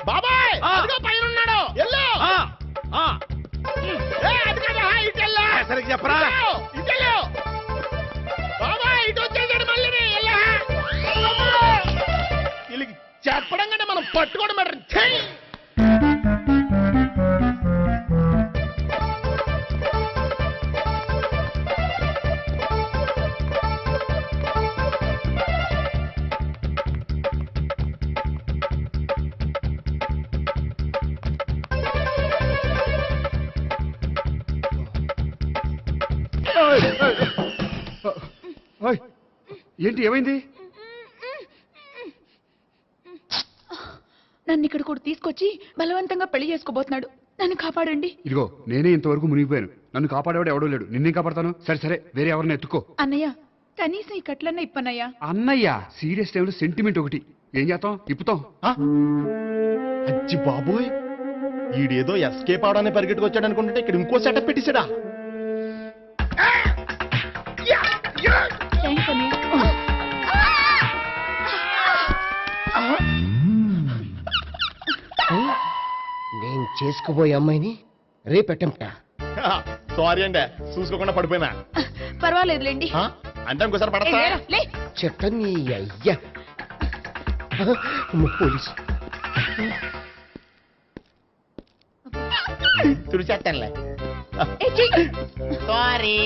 [SPEAKER 2] బాబాయ్ అదిగో పైన ఉన్నాడు ఎల్లో అది కదా ఇటు ఎల్లో
[SPEAKER 1] సరిగ్గా చెప్పరా
[SPEAKER 2] ఇటు ఎల్లో బాబాయ్ ఇటు వచ్చేసాడు మళ్ళీ ఎల్లో వీళ్ళకి చెప్పడం కంటే మనం పట్టుకోవడం బెటర్
[SPEAKER 3] ఏంటి ఏమైంది?
[SPEAKER 8] నన్ను ఇక్కడ కూడా తీసుకొచ్చి బలవంతంగా పెళ్లి చేసుకోబోతున్నాడు. నన్ను కాపాడండి.
[SPEAKER 3] ఇదిగో నేనే ఇంతవరకు మునిగిపోయాను. నన్ను కాపాడేవాడు ఎవడో లేడు. నిన్నే కాపాడతాను. సరే సరే వేరే ఎవరిని ఎత్తుకో.
[SPEAKER 8] అన్నయ్య కనీసం ఈ కట్లన్న ఇప్పనయ్యా.
[SPEAKER 3] అన్నయ్య సీరియస్ టైంలో సెంటిమెంట్ ఒకటి. ఏం చేస్తాం? ఇప్పుతాం.
[SPEAKER 2] అచ్చి బాబోయ్ ఈడేదో ఎస్కేప్ అవడానికి పరిగెట్టుకొచ్చాడు అనుకుంటే ఇక్కడ ఇంకో సెటప్ పెట్టేశాడా
[SPEAKER 8] థ్యాంక్స్ అన్నయ్య.
[SPEAKER 10] నేను చేసుకోబోయే అమ్మాయిని రేపెట్టంట.
[SPEAKER 2] సారీ అండి చూసుకోకుండా పడిపోయినా.
[SPEAKER 8] పర్వాలేదులేండి.
[SPEAKER 2] అంటే ఇంకోసారి పడతా
[SPEAKER 10] చెట్ట నీ అయ్యా పోలీసు తుడిచేస్తానులే. సారీ.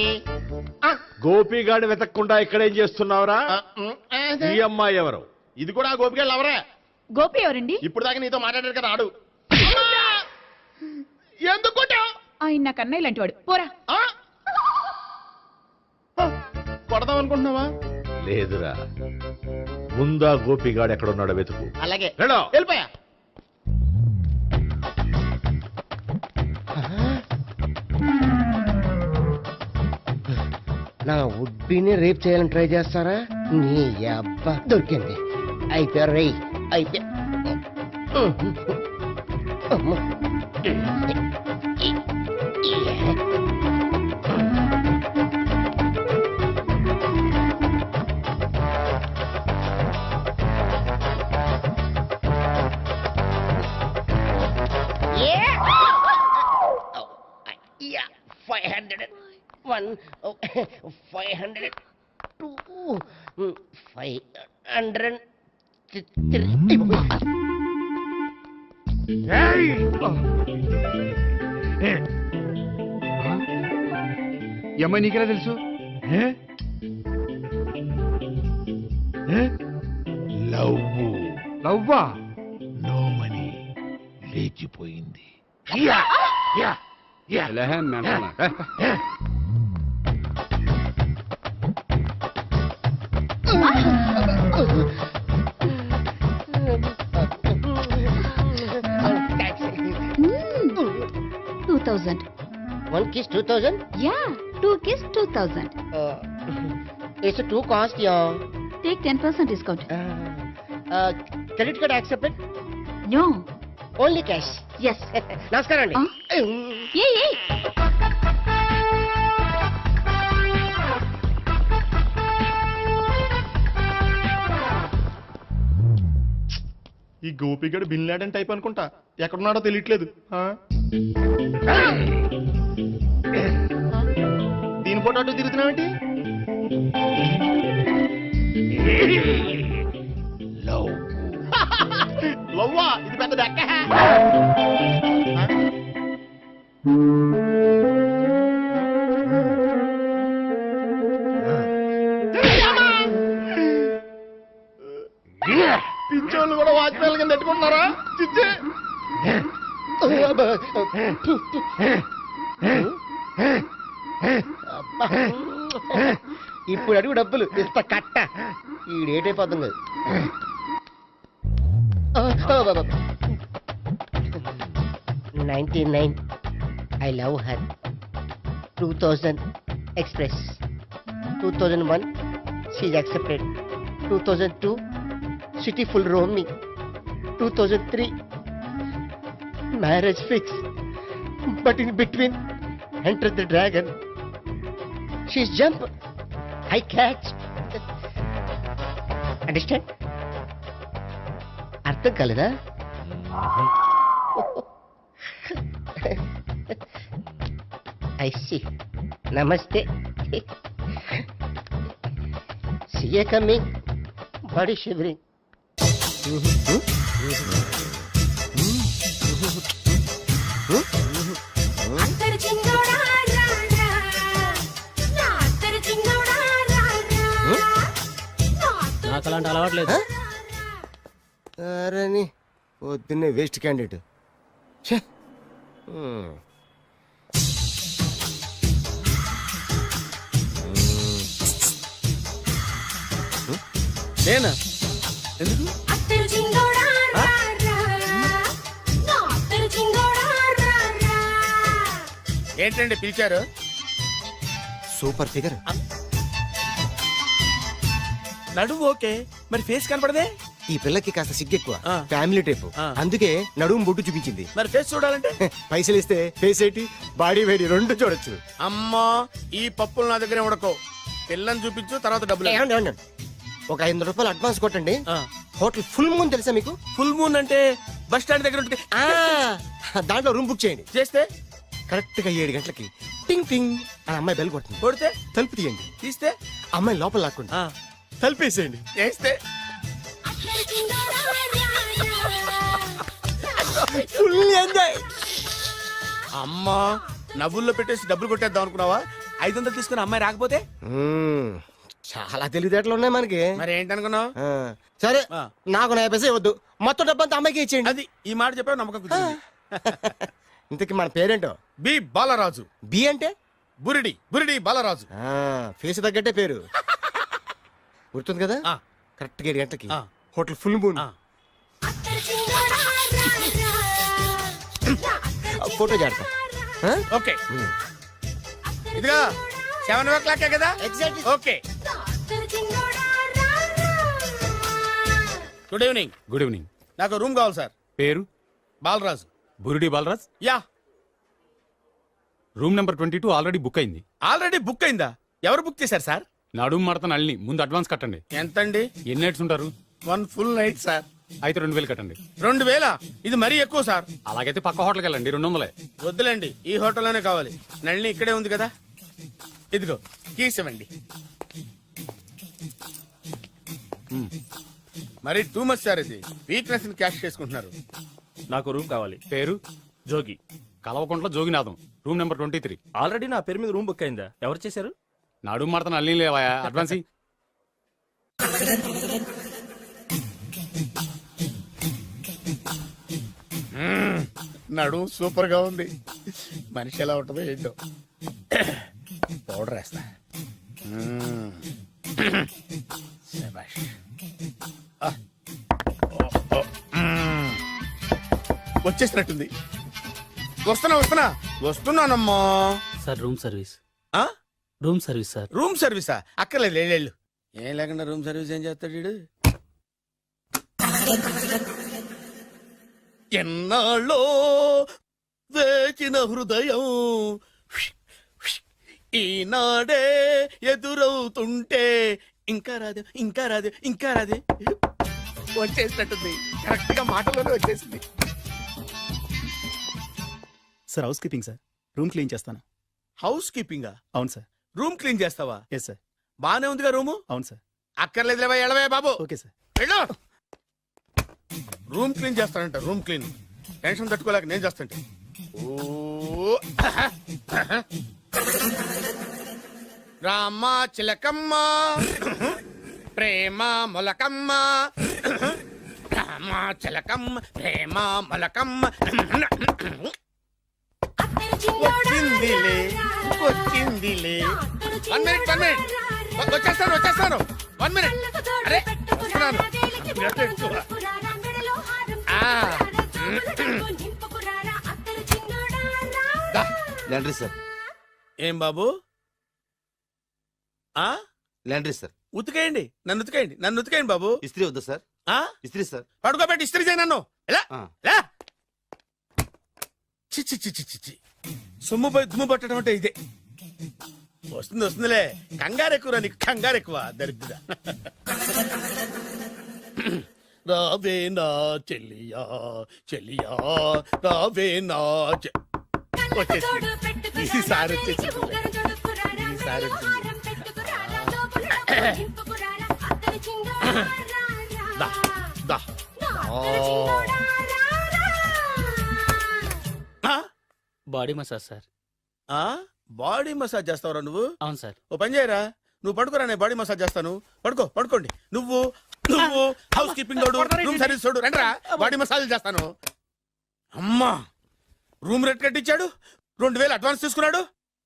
[SPEAKER 2] గోపిగాడు వెతకకుండా ఇక్కడేం చేస్తున్నావురా? ఈ అమ్మాయి ఎవరు? ఇది కూడా గోపిగాడు ఎవరే?
[SPEAKER 8] గోపి ఎవరండి?
[SPEAKER 2] ఇప్పుడు దాకా నీతో మాట్లాడారు కదా ఆడు. ఎందుకు
[SPEAKER 8] ఆయన నాకు అన్నయ్య లాంటి వాడు. పోరా.
[SPEAKER 2] కొడదాం అనుకుంటున్నావా?
[SPEAKER 13] లేదురా, ముందా గోపిగాడు ఎక్కడున్నాడో వెతుకు.
[SPEAKER 10] అలాగే
[SPEAKER 13] వెళ్ళో.
[SPEAKER 10] వెళ్ళిపోయా. నా ఉడ్బీని రేప్ చేయాలని ట్రై చేస్తారా? నీ అబ్బా దొరికింది. అయిపోయా రేయ్ అయిపోయా.
[SPEAKER 3] ఈ అమ్మాయి నీకెలా తెలుసు? లవ్వా?
[SPEAKER 13] నో మనీ లేచిపోయింది.
[SPEAKER 10] One kiss 2000?
[SPEAKER 8] Yeah, 2 kiss 2000.
[SPEAKER 10] It's a 2 cost, yeah.
[SPEAKER 8] Take 10% discount.
[SPEAKER 10] Credit card accepted
[SPEAKER 8] No.
[SPEAKER 10] Only cash.
[SPEAKER 8] Yes.
[SPEAKER 10] నమస్కారం అండి.
[SPEAKER 8] Hey.
[SPEAKER 10] ఈ గోపిగడు బిన్ లాడెన్ టైప్ అనుకుంటా, ఎక్కడున్నాడో తెలియట్లేదు. దీని ఫోటో అటు తిరుగుతున్నావేంటి? లవ్వా, ఇది పెద్ద దక్క. పిచ్చోళ్ళు కూడా వాచ్మెన్ కింద పెట్టుకుంటున్నారా? చిచ్చే. ఇప్పుడు అడుగు డబ్బులు ఇస్తా కట్ట. ఈ డేట్ అయిపోతుంది. 99 I love her. 2000 express. 2001 she's accepted. 2002 city full roaming. 2003 marriage fix. But in between enter the dragon. She's jump. I catch. Understand? అర్థం కాలేదా? I see. Namaste. See you coming. Body shivering.
[SPEAKER 11] నాకు అలాంటి అలవాట్లేదు.
[SPEAKER 10] అరే పొద్దున్నే వేస్ట్ క్యాండిడేట్.
[SPEAKER 1] నేనా? ఎందుకు? ఏంటండి పిలిచారు?
[SPEAKER 10] Super figure.
[SPEAKER 1] నడువు ఓకే, మరి ఫేస్ కనపడదే.
[SPEAKER 10] ఈ పిల్లకి కాస్త సిగ్గెక్కువ,
[SPEAKER 1] ఆ.
[SPEAKER 10] Family type.
[SPEAKER 1] ఆ.
[SPEAKER 10] అందుకే నడుము బొట్టు చూపించింది.
[SPEAKER 1] మరి ఫేస్ చూడాలంటే
[SPEAKER 10] పైసలు ఇస్తే ఫేస్ ఏంటి, బాడీ వేడి రెండు చూడొచ్చు.
[SPEAKER 1] అమ్మా, ఈ పప్పులు నా దగ్గర ఉడకో. పిల్లని చూపించు, తర్వాత డబ్బులు.
[SPEAKER 10] ఏమండి, ఏమండి? ఒక 500 రూపాయలు అడ్వాన్స్ కొట్టండి. హోటల్ ఫుల్ మూన్ తెలుసా మీకు?
[SPEAKER 1] ఫుల్ మూన్ అంటే బస్ స్టాండ్ దగ్గర ఉంటుంది.
[SPEAKER 10] దాంట్లో రూమ్ బుక్ చేయండి.
[SPEAKER 1] చేస్తే
[SPEAKER 10] కరెక్ట్ గా 7 గంటలకి టింగ్ టింగ్ అని అమ్మాయి బెల్ కొడుతుంది.
[SPEAKER 1] కొడితే
[SPEAKER 10] తలుపు తీయండి.
[SPEAKER 1] తీస్తే
[SPEAKER 10] అమ్మాయి లోపల లాక్కుండి తలుపేసేయండి.
[SPEAKER 1] చేస్తే
[SPEAKER 10] ఫుల్ ఎంజాయ్.
[SPEAKER 1] అమ్మా, నవ్వుల్లో పెట్టేసి డబ్బులు కొట్టేద్దాం అనుకున్నావా? 500 తీసుకుని అమ్మాయి రాకపోతే?
[SPEAKER 10] చాలా తెలివితేటలు ఉన్నాయి మనకి.
[SPEAKER 1] మరి ఏంటనుకున్నావు?
[SPEAKER 10] సరే,
[SPEAKER 1] ఆ.
[SPEAKER 10] నాకు 50 పైసలు వద్దు, మొత్తం డబ్బంతా అమ్మాయికి ఇచ్చేయండి.
[SPEAKER 1] అది ఈ మాట చెప్పావు, నమ్మకం కుదిరింది.
[SPEAKER 10] ఇంతకి మన పేరేంటో?
[SPEAKER 1] బి బాలరాజు.
[SPEAKER 10] బి అంటే
[SPEAKER 1] బురిడి బురిడి బాలరాజు.
[SPEAKER 10] ఫేస్ తగ్గట్టే పేరు. గుర్తుంది కదా?
[SPEAKER 1] ఆ.
[SPEAKER 10] కరెక్ట్ గా 7 గంటలకి
[SPEAKER 1] ఆ.
[SPEAKER 10] Hotel full moon.
[SPEAKER 1] ఆ.
[SPEAKER 10] ఫోటో చేడతా.
[SPEAKER 1] ఓకే, ఇదిగా 7 o'clock కదా?
[SPEAKER 10] Exactly.
[SPEAKER 1] Okay. Good evening.
[SPEAKER 5] Good evening.
[SPEAKER 1] నాకు రూమ్ కావాలి సార్.
[SPEAKER 5] పేరు?
[SPEAKER 1] Balaraju.
[SPEAKER 5] Burudi Balaraj.
[SPEAKER 1] Yeah.
[SPEAKER 5] Room number 22 already book అయింది.
[SPEAKER 1] ఆల్రెడీ బుక్ అయిందా? ఎవరు బుక్ చేశారు సార్?
[SPEAKER 5] నడుము మడత నల్లి. ముందు అడ్వాన్స్ కట్టండి.
[SPEAKER 1] ఎంతండి?
[SPEAKER 5] ఎన్ని నైట్స్ ఉంటారు?
[SPEAKER 1] 1 full night సార్.
[SPEAKER 5] అయితే 2000 కట్టండి.
[SPEAKER 1] 2000? ఇది మరీ ఎక్కువ సార్.
[SPEAKER 5] అలాగైతే పక్క హోటల్కి వెళ్ళండి, 200.
[SPEAKER 1] వద్దులేండి, ఈ హోటల్లోనే కావాలి. నళిని ఇక్కడే ఉంది కదా. ఇదిగో కీస్ ఇవ్వండి. మరి టూ మచ్ సార్, ఇది వీక్నెస్ ని క్యాష్ చేసుకుంటున్నారు.
[SPEAKER 12] నాకు రూమ్ కావాలి.
[SPEAKER 5] పేరు?
[SPEAKER 12] Jogi.
[SPEAKER 5] Kalavakuntla Joginatham. Room number 23.
[SPEAKER 12] Already నా పేరు మీద రూమ్ బుక్ అయిందా? ఎవరు చేశారు?
[SPEAKER 5] నడుము మడత నల్లి లేవా? అడ్వాన్స్ ఇయ్యి.
[SPEAKER 1] నడు సూపర్ గా ఉంది. మనిషి ఎలా ఉంటుందో ఏంటో. పౌడర్ వేస్తా. శభాష్. వచ్చేసినట్టుంది. వస్తున్నానమ్మా.
[SPEAKER 11] Sir room service.
[SPEAKER 1] ఆ?
[SPEAKER 11] Room service sir.
[SPEAKER 1] రూమ్ సర్వీసా? అక్కర్లేదు, లేళ్ళు. ఏం లేకుండా రూమ్ సర్వీస్ ఏం చేస్తాడు వీడు?
[SPEAKER 2] ఎన్నాళ్ళో వేచిన హృదయం ఈనాడే ఎదురవుతుంటే ఇంకా రాదే ఇంకా రాదే ఇంకా రాదే వచ్చేసినట్టుంది. కరెక్ట్ గా మాటలోనే వచ్చేసింది.
[SPEAKER 14] Sir housekeeping sir, room clean చేస్తాను.
[SPEAKER 2] హౌస్ కీపింగా?
[SPEAKER 14] అవును సార్.
[SPEAKER 2] రూమ్ క్లీన్ చేస్తావా?
[SPEAKER 14] Yes sir.
[SPEAKER 2] బానే ఉందిగా రూము?
[SPEAKER 14] అవును సార్.
[SPEAKER 2] అక్కర్లేదులేవా, ఎడవే బాబు.
[SPEAKER 14] Okay sir.
[SPEAKER 2] వెళ్ళు. రూమ్ క్లీన్ చేస్తానంట, రూమ్ క్లీన్. టెన్షన్ తట్టుకోలేక నేను చేస్తాంటే. ఓ రామ చిలకమ్మ ప్రేమ మొలకమ్మ, రామ చిలకమ్మ ప్రేమ మొలకమ్మ. వచ్చిందిలే వచ్చిందిలే. 1 minute 1 minute. వచ్చేస్తాను వచ్చేస్తాను. 1 minute. అరే వస్తున్నాను.
[SPEAKER 5] Laundry sir.
[SPEAKER 2] ఏం బాబు?
[SPEAKER 5] Laundry sir.
[SPEAKER 2] ఉతికేయండి, నన్ను ఉతికేయండి, నన్ను ఉతికేయండి బాబు.
[SPEAKER 5] ఇస్త్రీ వద్దా సార్? ఇస్త్రీ సార్.
[SPEAKER 2] పడుకోబెట్టి ఇస్త్రీ చేయి నన్ను. ఎలా చిచ్చి చిచ్చి చిచ్చి. సొమ్ము పోయి దుమ్ము పట్టడం అంటే ఇదే. వస్తుంది వస్తుందిలే. కంగారు ఎక్కువ, నీకు కంగారు ఎక్కువ దరిద్ర. రావే నా చెల్లియా చెల్లియా రావే నా వచ్చేసి ఈసారి వచ్చేసి ఈసారి వచ్చింది. దా దా.
[SPEAKER 11] Body massage sir.
[SPEAKER 2] Body massage చేస్తావురా నువ్వు?
[SPEAKER 11] అవును సార్.
[SPEAKER 2] ఓ పని చేయరా, నువ్వు పడుకోరా, నేను బాడీ మసాజ్ చేస్తాను. పడుకో పడుకోండి. నువ్వు నువ్వు హౌస్ కీపింగ్ తోడు, రూమ్ సర్వీస్ తోడు, రండిరా బాడీ మసాజ్ చేస్తాను. అమ్మా, రూమ్ రేట్ కట్టించాడు, 2000 అడ్వాన్స్ తీసుకున్నాడు.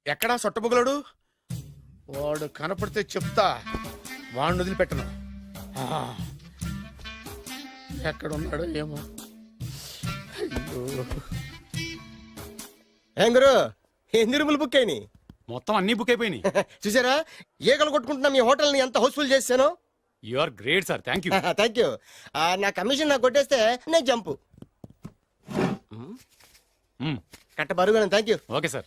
[SPEAKER 2] ఎక్కడా సొట్టబుగలాడు? వాడు కనపడితే చెప్తా, వాడిని వదిలిపెట్టను. ఎక్కడున్నాడో ఏమో.
[SPEAKER 10] ఏం గురు, ఎన్ని రూములు బుక్ అయినాయి?
[SPEAKER 14] మొత్తం అన్ని బుక్ అయిపోయినాయి.
[SPEAKER 10] చూసారా, ఈగలు కొట్టుకుంటున్నా మీ హోటల్ ని ఎంత హౌస్ఫుల్ చేశాను.
[SPEAKER 14] You are great sir, thank you.
[SPEAKER 10] Thank you. నా కమిషన్ నాకు కొట్టేస్తే నేను జంపు కట్ట బరుగాను. Thank you.
[SPEAKER 14] Okay sir.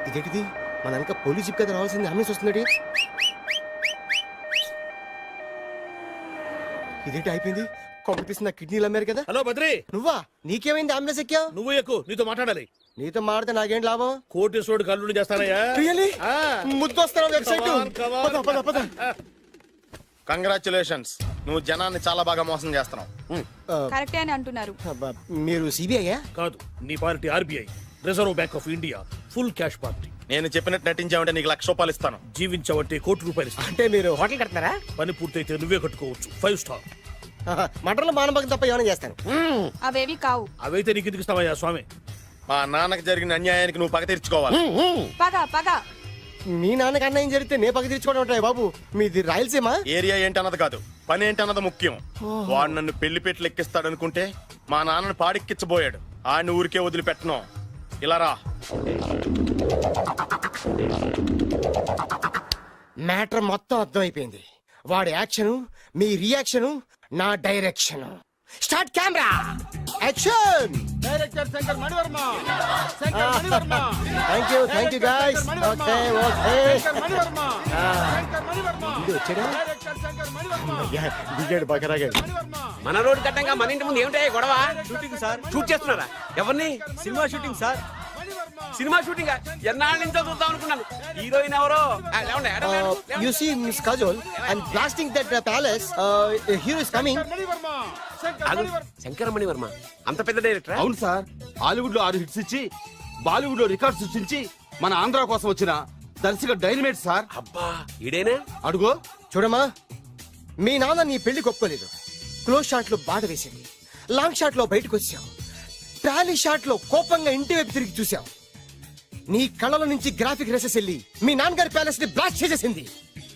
[SPEAKER 10] ఇదేంటిది, మన వెనక పోలీస్ జిప్ కదా రావాల్సింది, అంబులెన్స్ వస్తుంది. ఇదేంటి అయిపోయింది? కొంపటిస్తుంది, కిడ్నీలు అమ్మారు కదా.
[SPEAKER 2] హలో బద్రి,
[SPEAKER 10] నువ్వా? నీకేమైంది? అంబులెన్స్ ఎక్కావు?
[SPEAKER 2] నువ్వు ఎక్కువ, నీతో మాట్లాడాలి.
[SPEAKER 10] నీతో మాడితే నాకేం లాభం?
[SPEAKER 2] కోటేశ్వరుడు కల్లుడు చేస్తానయ్యా.
[SPEAKER 10] ముద్దు వస్తాను వెబ్సైట్.
[SPEAKER 2] కంగ్రాచులేషన్స్, నువ్వు జనాన్ని చాలా బాగా మోసం చేస్తున్నావు.
[SPEAKER 8] కరెక్టే అని అంటున్నారు.
[SPEAKER 10] మీరు సిబిఐయా?
[SPEAKER 2] కాదు, నీ party RBI, reserve bank of India, full cash party. నేను చెప్పినట్టు నటించావంటే నీకు ₹1,00,000 ఇస్తాను. జీవించావంటే ₹1,00,00,000 ఇస్తాను.
[SPEAKER 10] అంటే మీరు హోటల్ కడతారా?
[SPEAKER 2] పని పూర్తయితే నువ్వే కట్టుకోవచ్చు, 5 స్టార్.
[SPEAKER 10] మటన్లో మానభంగం తప్ప ఏమైనా చేస్తాను.
[SPEAKER 8] అవేవి కావు.
[SPEAKER 2] అవైతే నీకు ఎందుకు ఇస్తావయ్యా స్వామి? మా నాన్నకి జరిగిన అన్యాయానికి నువ్వు పగ తీర్చుకోవాలి.
[SPEAKER 8] పగ పగ.
[SPEAKER 10] మీ నాన్నకి అన్యాయం జరిగితే నే పగ తీర్చుకోవడం ఉంటాయి బాబు. మీది రాయలసీమ.
[SPEAKER 2] ఏరియా ఏంటన్నది కాదు, పని ఏంటన్నది ముఖ్యం. వాడు నన్ను పెళ్లి పెట్లు ఎక్కిస్తాడు అనుకుంటే మా నాన్నను పాడెక్కించబోయాడు. ఆయన ఊరికే వదిలిపెట్టను. ఇలా రా.
[SPEAKER 10] మ్యాటర్ మొత్తం అర్థమైపోయింది. వాడి యాక్షన్, మీ రియాక్షన్, నా direction. Start camera, action.
[SPEAKER 2] Director Shankar Mani Varma.
[SPEAKER 10] Thank you guys. Okay okay. దిగాడు బాగా రాగాడు.
[SPEAKER 12] మన రోడ్డు కట్టంగా మన ఇంటి ముందు ఏమిటాయి గొడవ? Shooting sir. షూట్ చేస్తున్నారా? ఎవరిని? Cinema shooting sir. Cinema shooting ఎన్నాళ్ళ నుంచో చూద్దాం అనుకున్నాను. హీరోయిన్ ఎవరో?
[SPEAKER 10] You see Miss Kajol and blasting that palace. Hero is coming.
[SPEAKER 12] Shankara Mani Varma అంత పెద్ద డైరెక్టర్?
[SPEAKER 5] అవును సార్, హాలీవుడ్ లో 6 హిట్స్ ఇచ్చి బాలీవుడ్ లో రికార్డ్ సృష్టించి మన ఆంధ్ర కోసం వచ్చిన దర్శక డైనమేట్ సార్.
[SPEAKER 12] అబ్బా, ఈడేనా?
[SPEAKER 5] అడుగో.
[SPEAKER 10] చూడమ్మా, మీ నాన్న నీ పెళ్లి ఒప్పుకోలేదు. క్లోజ్ షాట్ లో బాధ వేసింది, లాంగ్ షాట్ లో బయటకు వచ్చావు, ట్రాలీ షాట్ లో కోపంగా ఇంటి వైపు తిరిగి చూసావు. నీ కళ్ళల నుంచి గ్రాఫిక్ రెసెస్ వెళ్ళి మీ నాన్నగారి ప్యాలెస్ ని బ్లాస్ట్ చేసేసింది.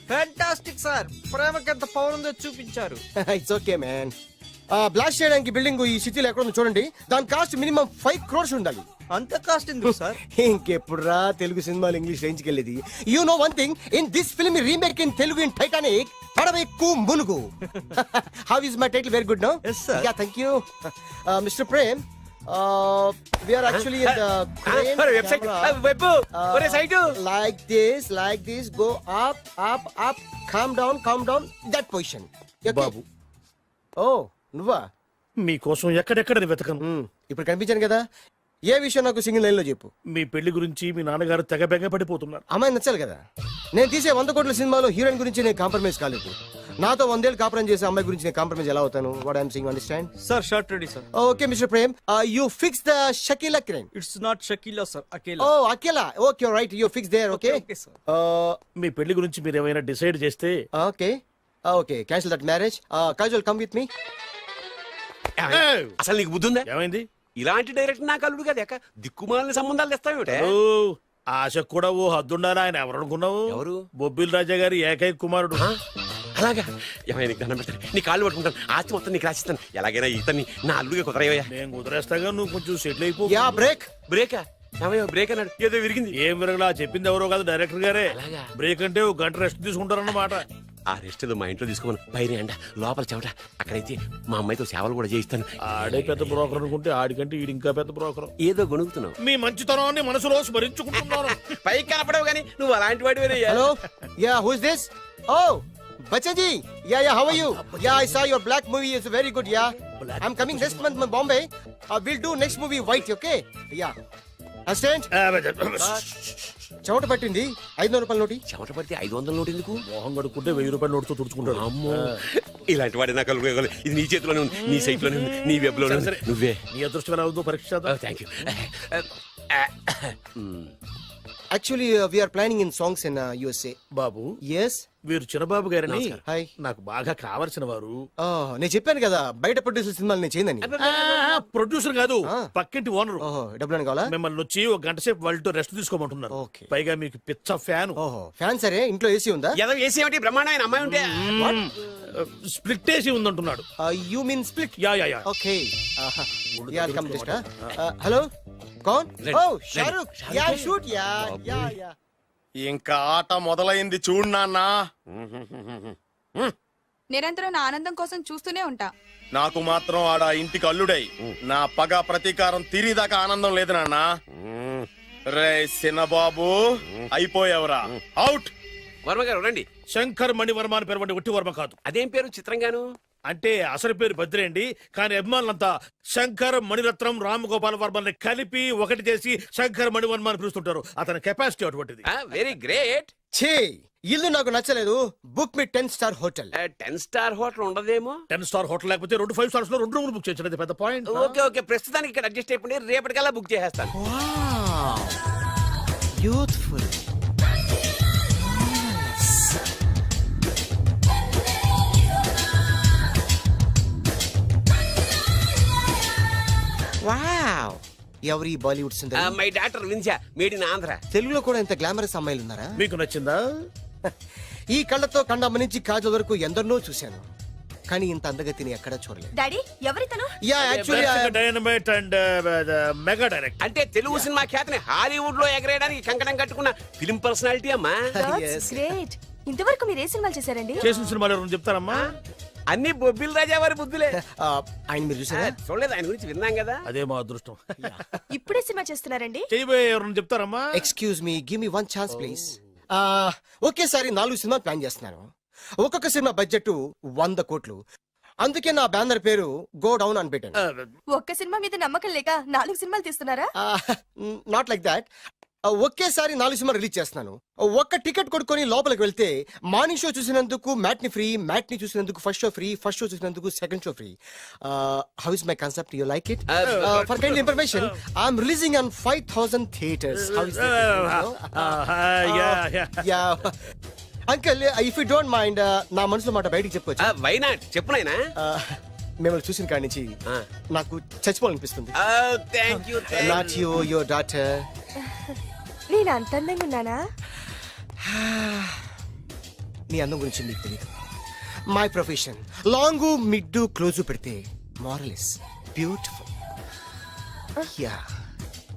[SPEAKER 11] ఫ్యాంటాస్టిక్ సార్, ప్రేమకి ఎంత పవర్ ఉందో చూపించారు.
[SPEAKER 10] It's okay man. బ్లాస్ట్ చేయడానికి బిల్డింగ్ ఈ సిటీలో ఎక్కడ ఉందో చూడండి. దాని కాస్ట్ మినిమం 5 crores ఉండాలి.
[SPEAKER 11] అంత కాస్ట్ ఎందుకు సార్?
[SPEAKER 10] ఇంకెప్పుడు రా తెలుగు సినిమాలు ఇంగ్లీష్ రేంజ్కి వెళ్ళేది. You know one thing, in this film remake in Telugu in Titanic పడవెక్కు మునుగు. How is my title? Very good no.
[SPEAKER 11] Yes, sir.
[SPEAKER 10] Yeah thank you Mister Prem. We are actually in the crane
[SPEAKER 12] website
[SPEAKER 10] camera.
[SPEAKER 12] Web ఒరే site
[SPEAKER 10] Like this, go up, calm down, that position. Okay?
[SPEAKER 11] బాబు.
[SPEAKER 10] Oh, నువ్వా?
[SPEAKER 11] మీకోసం ఎక్కడెక్కడ వెతకను.
[SPEAKER 10] ఇప్పుడు కనిపించాను కదా. ఏ విషయం నాకు సింగిల్ లైన్ లో చెప్పు.
[SPEAKER 11] మీ పెళ్లి గురించి మీ నాన్నగారు తెగ బెంగ పడిపోతున్నారు.
[SPEAKER 10] అమ్మాయి నచ్చాలి కదా. నేను తీసే 100 కోట్ల సినిమాలో హీరోయిన్ గురించి నేను కాంప్రమైజ్ కాలేదు. నాతో 100 ఏళ్ళు కాపురం చేసే అమ్మాయి గురించి నేను కాంప్రమైజ్ ఎలా అవుతాను? What I'm saying, understand?
[SPEAKER 11] Sir shirt ready sir.
[SPEAKER 10] Okay Mister Prem, you fix the Shakeela crime.
[SPEAKER 11] It's not Shakeela sir, Akela.
[SPEAKER 10] Oh Akela. Okay right, you fix there. Okay
[SPEAKER 11] మీ పెళ్లి గురించి మీరు ఏమైనా డిసైడ్ చేస్తే.
[SPEAKER 10] Okay cancel that marriage. Kajal come with me.
[SPEAKER 12] అసలు నీకు బుద్ధి ఉందా?
[SPEAKER 11] ఏమైంది?
[SPEAKER 12] ఇలాంటి డైరెక్టర్ నాకు అల్లుడు కదా ఎక్క దిక్కుమాలని సంబంధాలు తెస్తావేమిటే?
[SPEAKER 11] ఆశ కూడా ఓ హద్దుండాలి. ఆయన ఎవరు అనుకున్నావు?
[SPEAKER 12] ఎవరు?
[SPEAKER 11] బొబ్బిల్ రాజా గారి ఏకైక కుమారుడు.
[SPEAKER 12] అలాగా? ఏమైనా నీకు దండం పెడతాను, నీ కాళ్ళు పట్టుకుంటాను, ఆస్తి మొత్తం నీకు రాసిస్తాను. ఎలాగైనా ఇతన్ని నా అల్లుడిగా కుదరయ్యా.
[SPEAKER 11] నేను కుదిరేస్తాగా, నువ్వు కొంచెం సెటిల్ అయిపో.
[SPEAKER 10] Yeah break.
[SPEAKER 12] బ్రేకా? ఏమయ్యో బ్రేక్ అన్నాడు, ఏదో విరిగింది.
[SPEAKER 11] ఏం విరగలా, చెప్పింది ఎవరో కాదు, డైరెక్టర్ గారే.
[SPEAKER 12] అలాగా?
[SPEAKER 11] బ్రేక్ అంటే ఒక గంట రెస్ట్ తీసుకుంటారన్నమాట.
[SPEAKER 12] ఆ రెస్ట్ ఏదో మా ఇంట్లో తీసుకోమను. పైన అండ లోపల చెమట. అక్కడైతే మా అమ్మాయితో సేవలు కూడా చేయిస్తాను.
[SPEAKER 11] ఆడే పెద్ద బ్రోకర్ అనుకుంటే ఆడికంటే ఈడు ఇంకా పెద్ద బ్రోకర్.
[SPEAKER 12] ఏదో గొణుగుతున్నావు.
[SPEAKER 11] మీ మంచితనాన్ని మనసులో స్మరించుకుంటున్నాను.
[SPEAKER 12] పైకి కనపడవు కానీ నువ్వు అలాంటి వాడి.
[SPEAKER 10] Hello, yeah who is this? Oh Bachchan ji. Yeah how are you? Yeah I saw your black movie is very good. Yeah I am coming next month in Bombay. We'll do next movie white. Okay? Yeah. Assistant, చెమట పట్టింది. 500 రూపాయల నోటి.
[SPEAKER 12] చెమట పడితే 500 నోటు ఎందుకు?
[SPEAKER 11] మోహం కడుక్కుంటే 1000 రూపాయల నోటుతో తుడుచుకుంటాడు.
[SPEAKER 12] అమ్మో, ఇలాంటి వాడి నాకు ఇది నీ చేతిలోనే ఉంది, నీ సైట్ లోనే ఉంది, నీ వెబ్ లోనే ఉంది. నువ్వే.
[SPEAKER 11] నీ అదృష్టం ఎలా ఉందో పరీక్ష.
[SPEAKER 12] Thank you.
[SPEAKER 10] Actually we are planning in songs in USA.
[SPEAKER 11] బాబు,
[SPEAKER 10] ఎస్.
[SPEAKER 11] వీరు చిన్నబాబు గారని
[SPEAKER 10] హాయ్.
[SPEAKER 11] నాకు బాగా కావలసిన వారు.
[SPEAKER 10] నేను చెప్పాను కదా బయట ప్రొడ్యూసర్ సినిమాలు నేను చేయదని.
[SPEAKER 11] ప్రొడ్యూసర్ కాదు, పక్కింటి ఓనరు.
[SPEAKER 10] డబ్బులు కావాలా?
[SPEAKER 11] మిమ్మల్ని వచ్చి ఒక గంట సేపు వాళ్ళతో రెస్ట్ తీసుకోమంటున్నారు.
[SPEAKER 10] Okay.
[SPEAKER 11] పైగా మీకు పిచ్చ ఫ్యాన్.
[SPEAKER 10] ఫ్యాన్ సరే, ఇంట్లో ఏసీ ఉందా?
[SPEAKER 12] ఏదో ఏసీ ఏమిటి, బ్రహ్మాండమైన అమ్మాయి ఉంటే.
[SPEAKER 11] స్ప్లిట్ ఏసీ ఉందంటున్నాడు.
[SPEAKER 10] You mean split?
[SPEAKER 11] Yeah yeah yeah.
[SPEAKER 10] Okay. Come just. Hello, కౌన్? Oh Shahrukh. Yeah shoot. Yeah yeah yeah.
[SPEAKER 2] ఇంకా ఆట మొదలైంది చూడు నాన్న.
[SPEAKER 8] నిరంతరం నా ఆనందం కోసం చూస్తూనే ఉంటా.
[SPEAKER 2] నాకు మాత్రం ఆడ ఇంటికి అల్లుడై నా పగ ప్రతీకారం తీరిదాకా ఆనందం లేదు నాన్న. రే సినబాబు, అయిపోయావురా, అవుట్.
[SPEAKER 12] వర్మ గారు రండి.
[SPEAKER 11] శంకర్ మణివర్మ అని పేరు, ఒట్టి వర్మ కాదు.
[SPEAKER 12] అదేం పేరు చిత్రంగాను?
[SPEAKER 11] అంటే అసలు పేరు భద్రేండి, కానీ అభిమానులంతా శంకర్ మణిరత్నం రామగోపాల్ వర్మని కలిపి ఒకటి చేసి శంకర్ మణివర్మ అని పిలుస్తుంటారు. అతని కెపాసిటీ అటువంటిది.
[SPEAKER 12] Very great.
[SPEAKER 10] ఛీ, ఇల్లు నాకు నచ్చలేదు. బుక్ మీ 10 స్టార్ హోటల్.
[SPEAKER 12] 10 స్టార్ హోటల్ ఉండదేమో.
[SPEAKER 11] 10 స్టార్ హోటల్ లేకపోతే 2 5 స్టార్స్ లో 2 రూములు బుక్ చేయొచ్చు. అది పెద్ద పాయింట్.
[SPEAKER 12] ఓకే ఓకే, ప్రస్తుతానికి ఇక్కడ అడ్జస్ట్ అయిపోయి రేపటికల్లా బుక్ చేసేస్తాను.
[SPEAKER 10] బ్యూటిఫుల్. వావ్, ఎవరి బాలీవుడ్ సుందరి?
[SPEAKER 12] మై డాక్టర్ విన్సా, మేడ్ ఇన్ ఆంధ్ర.
[SPEAKER 10] తెలుగులో కూడా ఇంత గ్లామరస్ అమ్మాయిలు ఉన్నారా?
[SPEAKER 11] మీకు నచ్చిందా?
[SPEAKER 10] ఈ కళ్ళతో కండమ్మ నుంచి కాజల్ వరకు ఎందరినో చూశాను, కానీ ఇంత అందగతిని ఎక్కడా చూడలేదు.
[SPEAKER 8] డాడీ ఎవరితను?
[SPEAKER 10] Yeah actually
[SPEAKER 11] dynamite and mega direct.
[SPEAKER 12] అంటే తెలుగు సినిమా ఖ్యాతిని హాలీవుడ్ లో ఎగరేయడానికి కంకణం కట్టుకున్న ఫిలిం పర్సనాలిటీ అమ్మా.
[SPEAKER 8] గ్రేట్. ఇంతవరకు మీరు ఏ సినిమాలు చేశారండి?
[SPEAKER 11] చేసిన సినిమాలు ఎవరు చెప్తారమ్మా?
[SPEAKER 12] అన్ని బొబ్బిల్ రాజా వారి బుద్ధులే.
[SPEAKER 10] ఆయన మీరు చూసారా?
[SPEAKER 12] చూడలేదు, ఆయన గురించి విన్నాం కదా.
[SPEAKER 11] అదే మా అదృష్టం.
[SPEAKER 8] ఇప్పుడే సినిమా చేస్తున్నారండి?
[SPEAKER 11] చేయబోయే ఎవరు చెప్తారమ్మా?
[SPEAKER 10] Excuse me, give me 1 chance please. ఒకేసారి 4 సినిమా ప్లాన్ చేస్తున్నాను. ఒక్కొక్క సినిమా బడ్జెట్ 100 కోట్లు. అందుకే నా బ్యానర్ పేరు గో డౌన్ అని పెట్టాను.
[SPEAKER 8] ఒక్క సినిమా మీద నమ్మకం లేక 4 సినిమాలు తీస్తున్నారా?
[SPEAKER 10] Not like that. ఒకేసారి 4 సినిమా రిలీజ్ చేస్తున్నాను. ఒక్క టికెట్ కొనుక్కొని లోపలికి వెళ్తే మార్నింగ్ షో చూసినందుకు మ్యాట్ని ఫ్రీ, మ్యాట్ని చూసినందుకు first show free, first show చూసినందుకు second show free. How is my concept? You like it? For kind information, I'm releasing on 5000 theatres. How is uncle, if you don't mind, నా మనసులో మాట బయటికి చెప్పొచ్చు?
[SPEAKER 12] వై నాట్, చెప్పు నాయనా.
[SPEAKER 10] మిమ్మల్ని చూసిన కాడి నుంచి నాకు చచ్చిపోవాలనిపిస్తుంది.
[SPEAKER 12] Thank you.
[SPEAKER 10] Not you, your daughter.
[SPEAKER 8] నేను అంత అందంగా ఉన్నానా?
[SPEAKER 10] నీ అందం గురించి నీకు తెలియదు. My profession long mid close పెడితే Morales. Beautiful. Yeah.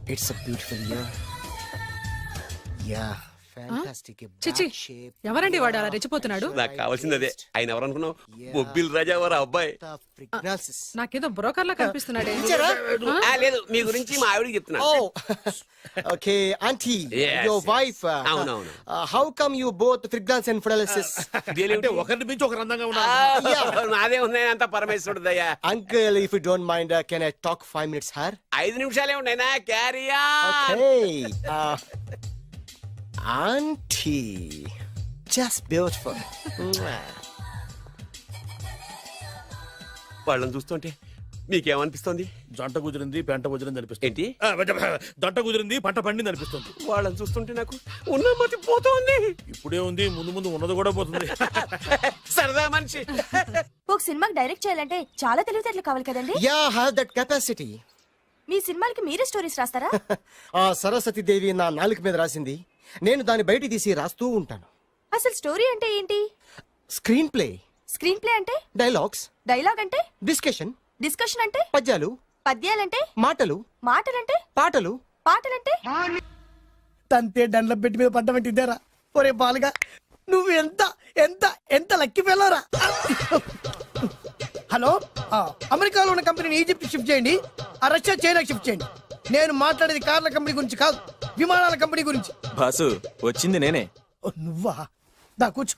[SPEAKER 10] It's a beautiful year. Yeah. Fantastic. A
[SPEAKER 8] చిచి,
[SPEAKER 10] black shape.
[SPEAKER 8] ఎవరండి వాడు అలా రెచ్చిపోతున్నాడు?
[SPEAKER 12] నాకు కావాల్సింది అదే. ఆయన ఎవరు అనుకున్నావు? బొబ్బిల్ రాజా వారు అబ్బాయి.
[SPEAKER 10] Prognosis.
[SPEAKER 8] నాకేదో బ్రోకర్ లా కనిపిస్తున్నాడే.
[SPEAKER 12] లేదు, మీ గురించి మా ఆవిడకి చెప్తున్నాను.
[SPEAKER 10] Oh. Okay, auntie.
[SPEAKER 12] Yes,
[SPEAKER 10] Your
[SPEAKER 12] yes.
[SPEAKER 10] wife.
[SPEAKER 12] అవునవును.
[SPEAKER 10] How come you both freelance and paralysis?
[SPEAKER 11] అంటే ఒకరిని మించి ఒకరు అందంగా ఉన్నారు.
[SPEAKER 12] నాదే ఉన్నాయి అంత పరమేశ్వరుడయ్యా.
[SPEAKER 10] Uncle, if you don't mind, can I talk 5 minutes, sir?
[SPEAKER 12] 5 నిమిషాలే ఉన్నాయినా, క్యారియా.
[SPEAKER 10] Okay. Auntie. Just beautiful.
[SPEAKER 12] వాళ్ళని చూస్తుంటే మీకేమనిపిస్తుంది?
[SPEAKER 11] జంట కుదిరింది పెంట కుదిరింది అనిపిస్తుంది.
[SPEAKER 12] ఏంటి?
[SPEAKER 11] జంట కుదిరింది పంట పండింది అనిపిస్తుంది.
[SPEAKER 12] వాళ్ళని చూస్తుంటే నాకు ఉన్న మతి పోతోంది.
[SPEAKER 11] ఇప్పుడే ఉంది, ముందు ముందు ఉన్నది కూడా పోతుంది.
[SPEAKER 12] సరదా మనిషి.
[SPEAKER 8] ఒక సినిమాకి డైరెక్ట్ చేయాలంటే చాలా తెలివితేటలు కావాలి కదండి.
[SPEAKER 10] Yeah, I have that capacity.
[SPEAKER 8] మీ సినిమాలకి మీరే స్టోరీస్ రాస్తారా?
[SPEAKER 10] ఆ సరస్వతి దేవి నా నాలుక మీద రాసింది. నేను దాన్ని బయట తీసి రాస్తూ ఉంటాను.
[SPEAKER 8] అసలు స్టోరీ అంటే ఏంటి?
[SPEAKER 10] స్క్రీన్ ప్లే,
[SPEAKER 8] స్క్రీన్ ప్లే అంటే?
[SPEAKER 10] డైలాగ్స్,
[SPEAKER 8] డైలాగ్ అంటే?
[SPEAKER 10] డిస్కషన్,
[SPEAKER 8] డిస్కషన్ అంటే?
[SPEAKER 10] పద్యాలు,
[SPEAKER 8] పద్యాలంటే?
[SPEAKER 10] మాటలు,
[SPEAKER 8] మాటలంటే?
[SPEAKER 10] పాటలు.
[SPEAKER 8] పాటలంటే?
[SPEAKER 6] తంతే డండ్ల పెట్టి మీద పడ్డమంటే ఇద్దరా? ఒరే బాలుగా, నువ్వు ఎంత ఎంత ఎంత లక్కి పిల్లరా. హలో, అమెరికాలో ఉన్న కంపెనీని ఈజిప్ట్ షిఫ్ట్ చేయండి, ఆ రష్యా చైనాకి షిఫ్ట్ చేయండి. నేను మాట్లాడేది కార్ల కంపెనీ గురించి కాదు, విమానాల కంపెనీ గురించి.
[SPEAKER 4] బాసు వచ్చింది నేనే.
[SPEAKER 6] ఓ, నువ్వా? దా కూర్చో.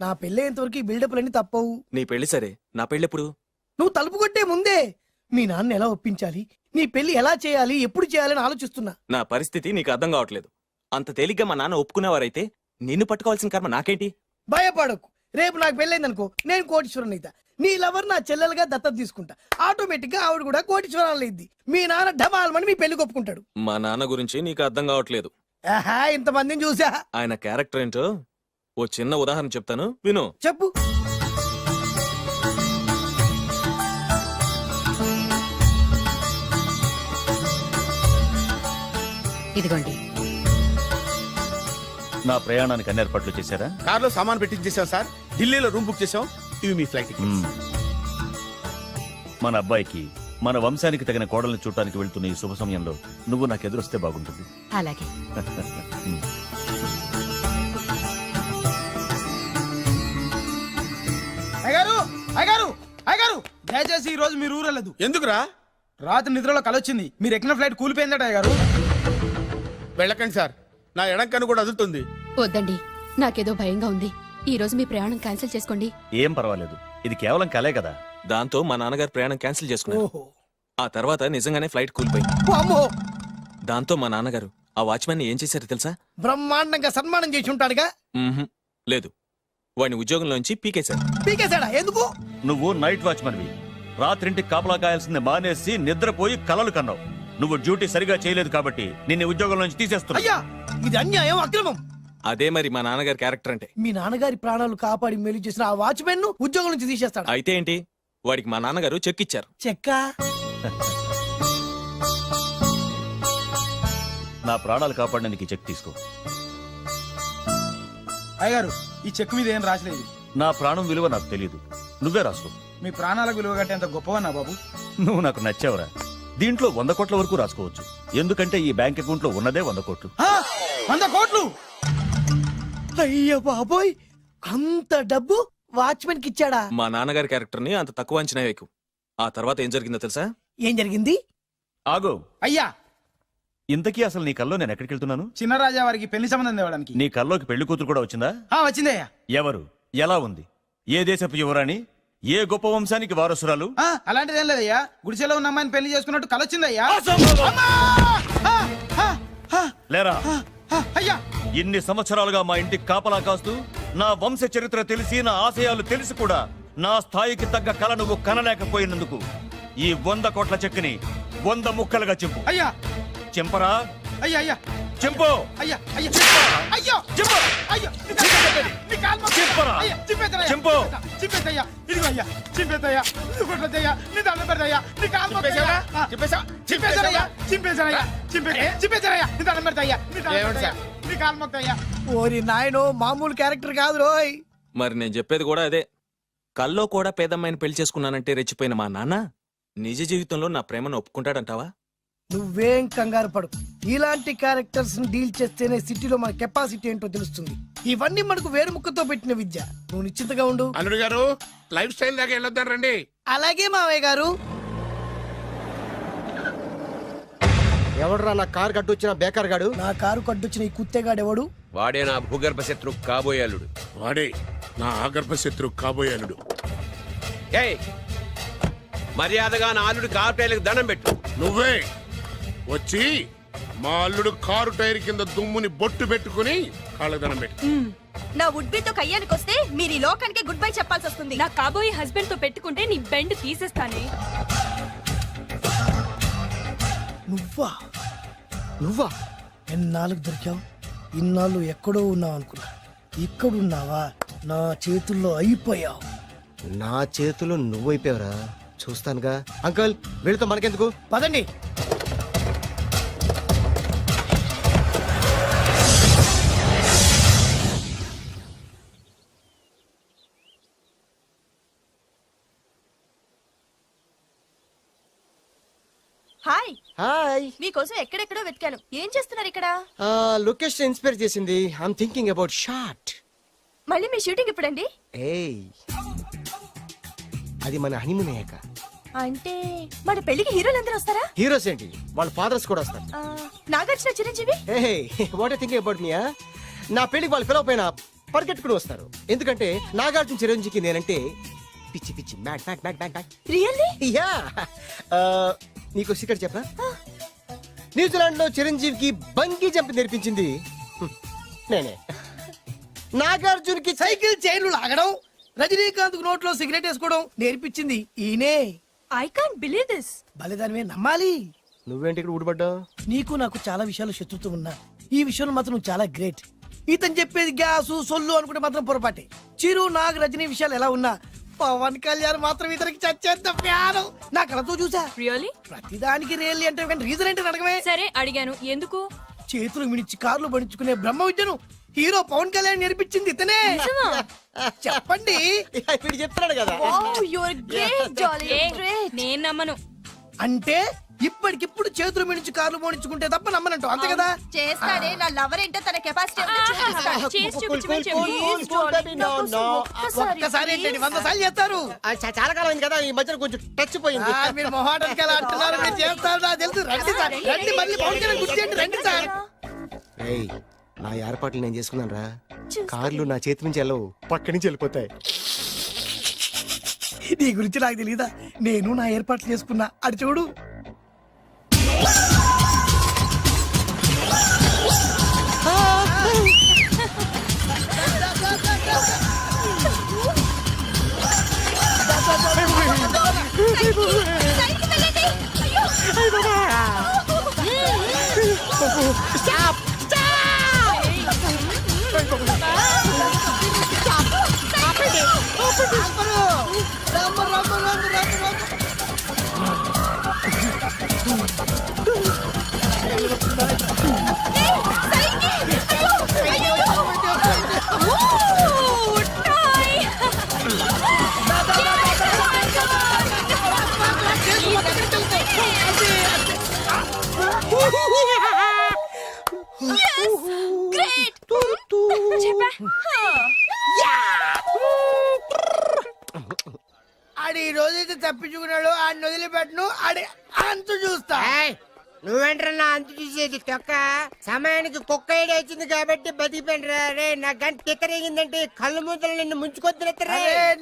[SPEAKER 6] నా పెళ్ళేంతవరకు ఈ బిల్డప్లన్నీ తప్పవు.
[SPEAKER 4] నీ పెళ్లి సరే, నా పెళ్ళెప్పుడు?
[SPEAKER 6] నువ్వు తలుపు కొట్టే ముందే మీ నాన్న ఎలా ఒప్పించాలి, నీ పెళ్లి ఎలా చేయాలి, ఎప్పుడు చేయాలని ఆలోచిస్తున్నా.
[SPEAKER 4] నా పరిస్థితి నీకు అర్థం కావట్లేదు. అంత తేలిగ్గా మా నాన్న ఒప్పుకునేవారైతే నిన్ను పట్టుకోవాల్సిన కర్మ నాకేంటి?
[SPEAKER 6] భయపడకు, రేపు నాకు పెళ్ళైంది అనుకో, నేను కోటీశ్వరుని అయితా. నీ లవర్ నా చెల్లెలుగా దత్తత తీసుకుంటా. ఆటోమేటిక్ గా ఆవిడ కూడా కోటీశ్వరాలు అయింది. మీ నాన్న ఢమాల్మని మీ పెళ్లి ఒప్పుకుంటాడు.
[SPEAKER 4] మా నాన్న గురించి నీకు అర్థం కావట్లేదు.
[SPEAKER 6] ఆహా, ఇంతమందిని చూసా.
[SPEAKER 4] ఆయన క్యారెక్టర్ ఏంటో ఓ చిన్న ఉదాహరణ చెప్తాను, విను.
[SPEAKER 6] చెప్పు.
[SPEAKER 8] ఇదిగోండి.
[SPEAKER 13] నా ప్రయాణానికి అన్ని ఏర్పాట్లు చేశారా?
[SPEAKER 1] కార్లో సామాన్ పెట్టించేసాం సార్, ఢిల్లీలో రూమ్ బుక్ చేసాం. ఇవి మీ ఫ్లైట్ టికెట్స్.
[SPEAKER 13] మన అబ్బాయికి మన వంశానికి తగిన కోడల్ని చూడటానికి వెళ్తున్న ఈ శుభ సమయంలో నువ్వు నాకు ఎదురొస్తే బాగుంటుంది.
[SPEAKER 8] అలాగే.
[SPEAKER 3] అయ్యగారు, అయ్యగారు, అయ్యగారు, దయచేసి ఈ రోజు మీరు ఊరెళ్ళదు.
[SPEAKER 1] ఎందుకురా?
[SPEAKER 3] రాత్రి నిద్రలో కలొచ్చింది, మీరు ఎక్కిన ఫ్లైట్ కూలిపోయిందట. అయ్యగారు
[SPEAKER 1] వెళ్ళకండి సార్, నా ఎడం కన్ను కూడా అదులుతుంది.
[SPEAKER 8] వద్దండి, నాకేదో భయంగా ఉంది. ఈ రోజు మీ ప్రయాణం క్యాన్సిల్ చేసుకోండి.
[SPEAKER 13] ఏం పర్వాలేదు, ఇది కేవలం కలే కదా.
[SPEAKER 4] దాంతో మా నాన్నగారు ప్రయాణం క్యాన్సిల్ చేసుకున్నారు.
[SPEAKER 6] ఓహో.
[SPEAKER 4] ఆ తర్వాత నిజంగానే ఫ్లైట్ కూలిపోయింది.
[SPEAKER 6] అమ్మో,
[SPEAKER 4] దాంతో మా నాన్నగారు ఆ వాచ్మెన్ ఏం చేశారో తెలుసా?
[SPEAKER 6] బ్రహ్మాండంగా సన్మానం చేసి ఉంటాడుగా.
[SPEAKER 4] మ్మ్హ్మ్. లేదు, వాడిని ఉద్యోగంలోంచి పీకేశారు.
[SPEAKER 6] పీకేశాడా? ఎందుకు?
[SPEAKER 13] నువ్వు నైట్ వాచ్మన్వి, రాత్రింటికి కాపలా కాయాల్సింది మానేసి నిద్రపోయి కలలు కన్నావు. నువ్వు డ్యూటీ సరిగా చేయలేదు కాబట్టి నిన్ను ఉద్యోగం నుంచి తీసేస్తున్నా.
[SPEAKER 6] అయ్యా, ఇది అన్యాయం, అక్రమం.
[SPEAKER 4] అదే మరి మా నాన్నగారి క్యారెక్టర్ అంటే.
[SPEAKER 6] మీ నాన్నగారి ప్రాణాలు కాపాడి మేలు చేసిన ఆ వాచ్మెన్ ను ఉద్యోగం నుంచి తీసేస్తాడు.
[SPEAKER 4] అయితే ఏంటి, వాడికి మా నాన్నగారు చెక్ ఇచ్చారు.
[SPEAKER 6] చెక్క?
[SPEAKER 13] నా ప్రాణాలు కాపాడడానికి చెక్ తీసుకో.
[SPEAKER 3] అయ్యగారు, ఈ చెక్ మీద ఏం రాసలేదు.
[SPEAKER 13] నా ప్రాణం విలువ నాకు తెలియదు, నువ్వే రాసుకో.
[SPEAKER 3] మీ ప్రాణాలకు విలువ కట్టేంత గొప్పవన్నా బాబు.
[SPEAKER 13] నువ్వు నాకు నచ్చావురా. దీంట్లో 100 కోట్ల వరకు రాసుకోవచ్చు, ఎందుకంటే ఈ బ్యాంక్ అకౌంట్ లో ఉన్నదే 100 కోట్లు.
[SPEAKER 6] 100 కోట్లు? అయ్య బాబోయ్, అంత డబ్బు వాచ్మెన్ కి ఇచ్చాడా?
[SPEAKER 4] మా నాన్నగారి క్యారెక్టర్ ని అంత తక్కువ అంచనా వేయకు. ఆ తర్వాత ఏం జరిగిందో తెలుసా?
[SPEAKER 6] ఏం జరిగింది?
[SPEAKER 13] ఆగో
[SPEAKER 3] అయ్యా,
[SPEAKER 13] ఇంతకీ అసలు నీ కల్లో నేను ఎక్కడికి వెళ్తున్నాను?
[SPEAKER 3] చిన్నరాజా వారికి పెళ్లి సంబంధం తేవడానికి.
[SPEAKER 13] నీ కల్లోకి పెళ్లి కూతురు కూడా వచ్చిందా?
[SPEAKER 3] వచ్చిందయ్యా.
[SPEAKER 13] ఎవరు, ఎలా ఉంది, ఏ దేశపు యువరాణి, ఏ గొప్ప వంశానికి వారసురాలు?
[SPEAKER 3] అలాంటిదేం లేదయ్యా, గుడిసెలో ఉన్న అమ్మాయిని పెళ్లి చేసుకున్నట్టు కలొచ్చిందయ్యా.
[SPEAKER 13] లేరా,
[SPEAKER 3] అయ్యా,
[SPEAKER 13] ఇన్ని సంవత్సరాలుగా మా ఇంటికి కాపలా కాస్తూ నా వంశ చరిత్ర తెలిసి నా ఆశయాలు తెలిసి కూడా నా స్థాయికి తగ్గ కళ నువ్వు కనలేకపోయినందుకు ఈ 100 కోట్ల చెక్కుని 100 ముక్కలుగా చింపు.
[SPEAKER 3] అయ్యా,
[SPEAKER 13] చింపరా?
[SPEAKER 3] అయ్యా, అయ్యా,
[SPEAKER 13] చింపు.
[SPEAKER 3] అయ్యా, అయ్యా, అయ్యో,
[SPEAKER 13] చింపు.
[SPEAKER 3] అయ్యో,
[SPEAKER 13] చింపరా? చింపు.
[SPEAKER 3] చింపేదయ్యా, ఇదిగో అయ్యా, చింపేదయ్యా, కొట్టదయ్యా, నీ దండం పెడదయ్యా, నీ కాలు మొక్కుదయ్యా. చింపేశానయ్యా, చింపేశానయ్యా, చింపేశానయ్యా, నీ దండం పెడదయ్యా, నీ దండం పెడదయ్యా, నీ కాలు మొక్కుదయ్యా.
[SPEAKER 6] ఓరి నాయనో, మామూలు క్యారెక్టర్ కాదు రోయ్.
[SPEAKER 4] మరి నేను చెప్పేది కూడా అదే. కల్లో కూడా పేదమ్మాయిని పెళ్లి చేసుకున్నానంటే రెచ్చిపోయిన మా నాన్న నిజ జీవితంలో నా ప్రేమను ఒప్పుకుంటాడంటావా?
[SPEAKER 6] నువ్వేం కంగారు పడు. ఇలాంటి క్యారెక్టర్స్ ని డీల్ చేస్తేనే సిటీలో మన కెపాసిటీ ఏంటో తెలుస్తుంది. ఇవన్నీ మనకు వేరు ముక్కతో పెట్టిన విద్య. నువ్వు నిశ్చింతగా ఉండు.
[SPEAKER 11] అల్లుడు గారు లైఫ్ స్టైల్ దాకా వెళ్ళొద్దాం రండి.
[SPEAKER 6] అలాగే మావయ్య గారు.
[SPEAKER 10] ఎవడరా నా కారు కట్టొచ్చిన బేకార్ గాడు?
[SPEAKER 6] నా కారు కడ్డొచ్చిన ఈ కుత్తేగాడు ఎవడు?
[SPEAKER 12] వాడే నా భూగర్భ శత్రు కాబోయే అల్లుడు.
[SPEAKER 11] వాడే నా ఆగర్భ శత్రు కాబోయే అల్లుడు.
[SPEAKER 12] ఏయ్ మర్యాదగా నా అల్లుడు కారు టైర్లకు దండం పెట్టు.
[SPEAKER 11] నువ్వే వచ్చి మా అల్లుడు కారు టైర్ కింద దుమ్ముని బొట్టు పెట్టుకుని కాళ్ళదనం పెట్టు.
[SPEAKER 8] నా వుడ్బీతో కయ్యానికి వస్తే మీరు ఈ లోకానికి గుడ్ బై చెప్పాల్సి వస్తుంది. నా కాబోయే హస్బెండ్ తో పెట్టుకుంటే నీ బెండ్ తీసేస్తానే.
[SPEAKER 6] నువ్వా?
[SPEAKER 10] నువ్వా?
[SPEAKER 6] ఎన్నాళ్ళకు దొరికావు? ఇన్నాళ్ళు ఎక్కడో ఉన్నావు అనుకున్నా. ఇక్కడున్నావా? నా చేతుల్లో అయిపోయావు.
[SPEAKER 10] నా చేతిలో నువ్వైపోయావురా. చూస్తానుగా. అంకుల్ వీళ్ళతో మనకెందుకు?
[SPEAKER 6] పదండి.
[SPEAKER 8] హాయ్.
[SPEAKER 10] హాయ్.
[SPEAKER 8] మీకోసం ఎక్కడెక్కడో వెతికాను. ఏం చేస్తున్నారు ఇక్కడ?
[SPEAKER 10] లొకేషన్ ఇన్స్పైర్ చేసింది. I'm thinking about short.
[SPEAKER 8] మళ్ళీ మీ షూటింగ్ ఎప్పుడండి?
[SPEAKER 10] ఏయ్ అది మన హనీమూన్ అయ్యాక.
[SPEAKER 8] అంటే మన పెళ్లికి హీరోలు అందరూ వస్తారా?
[SPEAKER 10] హీరోస్ ఏంటి, వాళ్ళ ఫాదర్స్ కూడా వస్తారు.
[SPEAKER 8] Nagarjuna, Chiranjeevi.
[SPEAKER 10] What I thinking about me? నా పెళ్లికి వాళ్ళు పిలవపోయినా పరిగెట్టుకుని వస్తారు. ఎందుకంటే నాగార్జున చిరంజీవికి నేనంటే పిచ్చి పిచ్చి మ్యాట్ మ్యాట్ మ్యాట్ మ్యాట్ మ్యాట్.
[SPEAKER 8] రియల్లీ?
[SPEAKER 10] యా. నీకు సీక్రెట్ చెప్పనా? న్యూజిలాండ్ లో చిరంజీవికి బంగీ జంప్ నేర్పించింది నేనే. నాగార్జున్కి
[SPEAKER 6] సైకిల్ చైన్లు లాగడం, రజనీకాంత్ నోట్లో సిగరెట్ వేసుకోవడం నేర్పించింది ఈయనే.
[SPEAKER 8] I can't believe this.
[SPEAKER 6] బలిదానివే నమ్మాలి.
[SPEAKER 10] నువ్వేంటి ఇక్కడ ఊడిపడ్డావు?
[SPEAKER 6] నీకు నాకు చాలా విషయాలు శత్రుత్వం ఉన్నా ఈ విషయంలో మాత్రం నువ్వు చాలా గ్రేట్. ఇతను చెప్పేది గ్యాసు సొల్లు అనుకుంటే మాత్రం పొరపాటే. చిరు, నాగ్, రజనీ విషయాలు ఎలా ఉన్నా పవన్ కళ్యాణ్ మాత్రం ఇతనికి చచ్చేంత ప్యాను. నా కళతో చూసా.
[SPEAKER 8] రియల్లీ?
[SPEAKER 6] ప్రతిదానికి రియల్లీ అంటే రీజన్ ఏంటి అడగమే.
[SPEAKER 8] సరే అడిగాను, ఎందుకు?
[SPEAKER 6] చేతులు మిడిచి కార్లు పడించుకునే బ్రహ్మ విద్యను హీరో పవన్ కళ్యాణ్ నేర్పించింది ఇతనే. చెప్పండి.
[SPEAKER 10] వీడు చెప్తున్నాడు కదా.
[SPEAKER 8] నేను నమ్మను.
[SPEAKER 6] అంటే ఇప్పటికిప్పుడు చేతులు మిడిచి కార్లు పోనించుకుంటే తప్ప నమ్మనంటావు, అంతే కదా?
[SPEAKER 8] చేస్తాడే. నా లవర్ ఏంటో తన కెపాసిటీ
[SPEAKER 6] ఒక్కసారి ఏంటండి 100 సార్లు చేస్తారు.
[SPEAKER 10] చాలా కాలం అయింది కదా, ఈ మధ్యన కొంచెం టచ్ పోయింది.
[SPEAKER 6] మీరు మొహాటానికి ఎలా అంటున్నారు? మీరు చేస్తారు నాకు తెలుసు. రండి సార్, రండి. మళ్ళీ పవన్ కళ్యాణ్ గుర్తు చేయండి. రండి సార్.
[SPEAKER 10] నా ఏర్పాట్లు నేను చేసుకున్నాను రా. కార్లు నా చేతి నుంచి వెళ్ళవు, పక్క నుంచి వెళ్ళిపోతాయి.
[SPEAKER 6] నీ గురించి నాకు తెలియదా? నేను నా ఏర్పాట్లు చేసుకున్నా. అడి చూడు. ఆడి ఈ రోజైతే తప్పించుకున్నాడు. ఆడిని వదిలిపెట్టను. ఆడి అంతు చూస్తా.
[SPEAKER 10] నువ్వేంట్రా అంతు చూసేది? తొక్క సమయానికి కుక్క ఏడి వచ్చింది కాబట్టి బతికిపోయినరా. రే నా గంట తిక్కరేగిందంటే కళ్ళు ముద్దలు నిన్ను ముంచుకొద్దురా.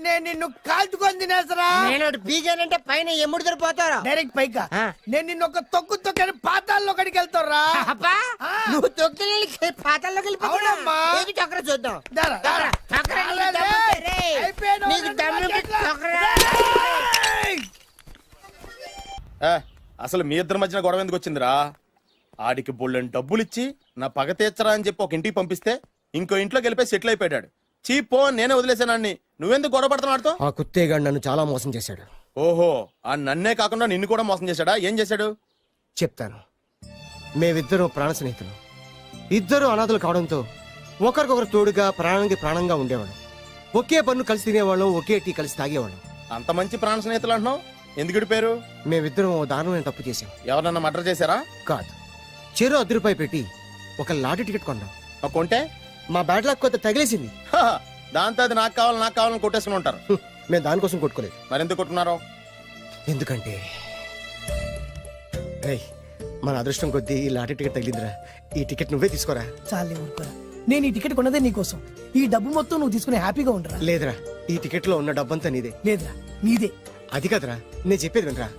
[SPEAKER 6] నేను నిన్ను కాల్చుకొని తినేసరా.
[SPEAKER 10] నేను బీగానంటే పైన ఎముడు దొరిపోతారా
[SPEAKER 6] డైరెక్ట్ పైకా. నేను నిన్ను ఒక తొక్కు తొక్కని పాతాల్లో కడికి వెళ్తారా.
[SPEAKER 10] నువ్వు తొక్కి పాతాల్లోకి వెళ్ళిపోతావమ్మా. చక్ర చూద్దాం.
[SPEAKER 2] అసలు మీ ఇద్దరి మధ్యన గొడవ ఎందుకు వచ్చిందిరా? ఆడికి బుళ్ళని డబ్బులు ఇచ్చి నా పగ తీర్చరా అని చెప్పి ఒక ఇంటికి పంపిస్తే ఇంకో ఇంట్లో గెలిపే సెటిల్ అయిపోయాడు. చీపో నేనే వదిలేసానాన్ని. నువ్వెందుకు గొడవ పడుతున్నాడు?
[SPEAKER 10] ఆ కుత్తేగాడు నన్ను చాలా మోసం చేశాడు.
[SPEAKER 2] ఓహో, ఆ నన్నే కాకుండా నిన్ను కూడా మోసం చేశాడా? ఏం చేశాడు
[SPEAKER 10] చెప్తాను. మేమిద్దరం ప్రాణ స్నేహితులు. ఇద్దరు అనాథలు కావడంతో ఒకరికొకరు తోడుగా ప్రాణానికి ప్రాణంగా ఉండేవాడు. ఒకే పన్ను కలిసి తినేవాళ్ళం, ఒకే టీ కలిసి తాగేవాళ్ళం.
[SPEAKER 2] అంత మంచి ప్రాణ స్నేహితులు అంటున్నావు, ఎందుకు పేరు?
[SPEAKER 10] మేమిద్దరం ఓ దారుణమైన తప్పు చేసాం.
[SPEAKER 2] ఎవరన్నా మర్డర్ చేశారా?
[SPEAKER 10] కాదు, చెరో ₹10 పెట్టి ఒక లాటరీ టికెట్ కొన్నాం.
[SPEAKER 2] కొంటే
[SPEAKER 10] మా బ్యాడ్ లక్ కొంత తగిలేసింది.
[SPEAKER 2] దాంతో అది నాకు కావాలని కొట్టేసుకుని ఉంటారు.
[SPEAKER 10] మేము దానికోసం కొట్టుకోలేదు.
[SPEAKER 2] మరెందుకు కొట్టుకున్నారో?
[SPEAKER 10] ఎందుకంటే రేయ్, మన అదృష్టం కొద్దీ ఈ లాటరీ టికెట్ తగిలిందిరా. ఈ టికెట్ నువ్వే తీసుకోరా.
[SPEAKER 6] చాలే ఊరుకోరా, నేను ఈ టికెట్ కొన్నదే నీకోసం. ఈ డబ్బు మొత్తం నువ్వు తీసుకుని హ్యాపీగా ఉండరా.
[SPEAKER 10] లేదురా, ఈ టికెట్ లో ఉన్న డబ్బంతా నీదే.
[SPEAKER 6] లేదురా, నీదే.
[SPEAKER 10] అది కాదురా, నేను చెప్పేది వినరా.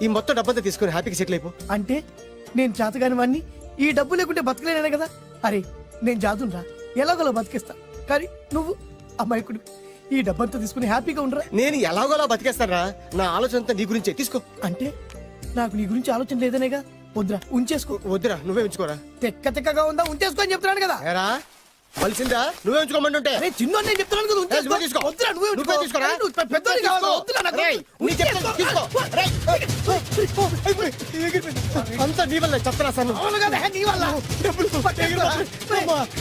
[SPEAKER 10] ఈ మొత్తం డబ్బంతా తీసుకుని హ్యాపీగా సెటిల్ అయిపో.
[SPEAKER 6] అంటే నేను చేతగాని వాడిని, ఈ డబ్బు లేకుంటే బతకలేనే కదా. అరే నేను జాదునరా, ఎలాగోలా బతికేస్తా. కానీ నువ్వు అమాయకుడు, ఈ డబ్బంతా తీసుకుని హ్యాపీగా ఉండరా.
[SPEAKER 10] నేను ఎలాగోలా బతికేస్తారా, నా ఆలోచన అంతా నీ గురించే. తీసుకో.
[SPEAKER 6] అంటే నాకు నీ గురించి ఆలోచన లేదనేగా. వద్దురా, ఉంచేసుకో.
[SPEAKER 10] వద్దురా, నువ్వే ఉంచుకోరా.
[SPEAKER 6] తెక్కగా ఉందా, ఉంచేసుకో అని చెప్తున్నాను కదా.
[SPEAKER 10] ఏరా కలిసిందా? నువ్వే ఉంచుకోమంటుంటే.
[SPEAKER 6] అరే చిన్న నేను చెప్తున్నాను కదా, ఉంచేసుకో.
[SPEAKER 10] నువ్వే తీసుకో.
[SPEAKER 6] వద్దురా, నువ్వే
[SPEAKER 10] నువ్వే తీసుకోరా.
[SPEAKER 6] నువ్వు పెద్దోడి కావాలా? వద్దురా నాకు.
[SPEAKER 10] రేయ్, నీ చెప్తాను, తీసుకో. రేయ్, అంతా నీ వల్ల చెప్తారా సార్.
[SPEAKER 6] అవును కదా, నీ వల్ల.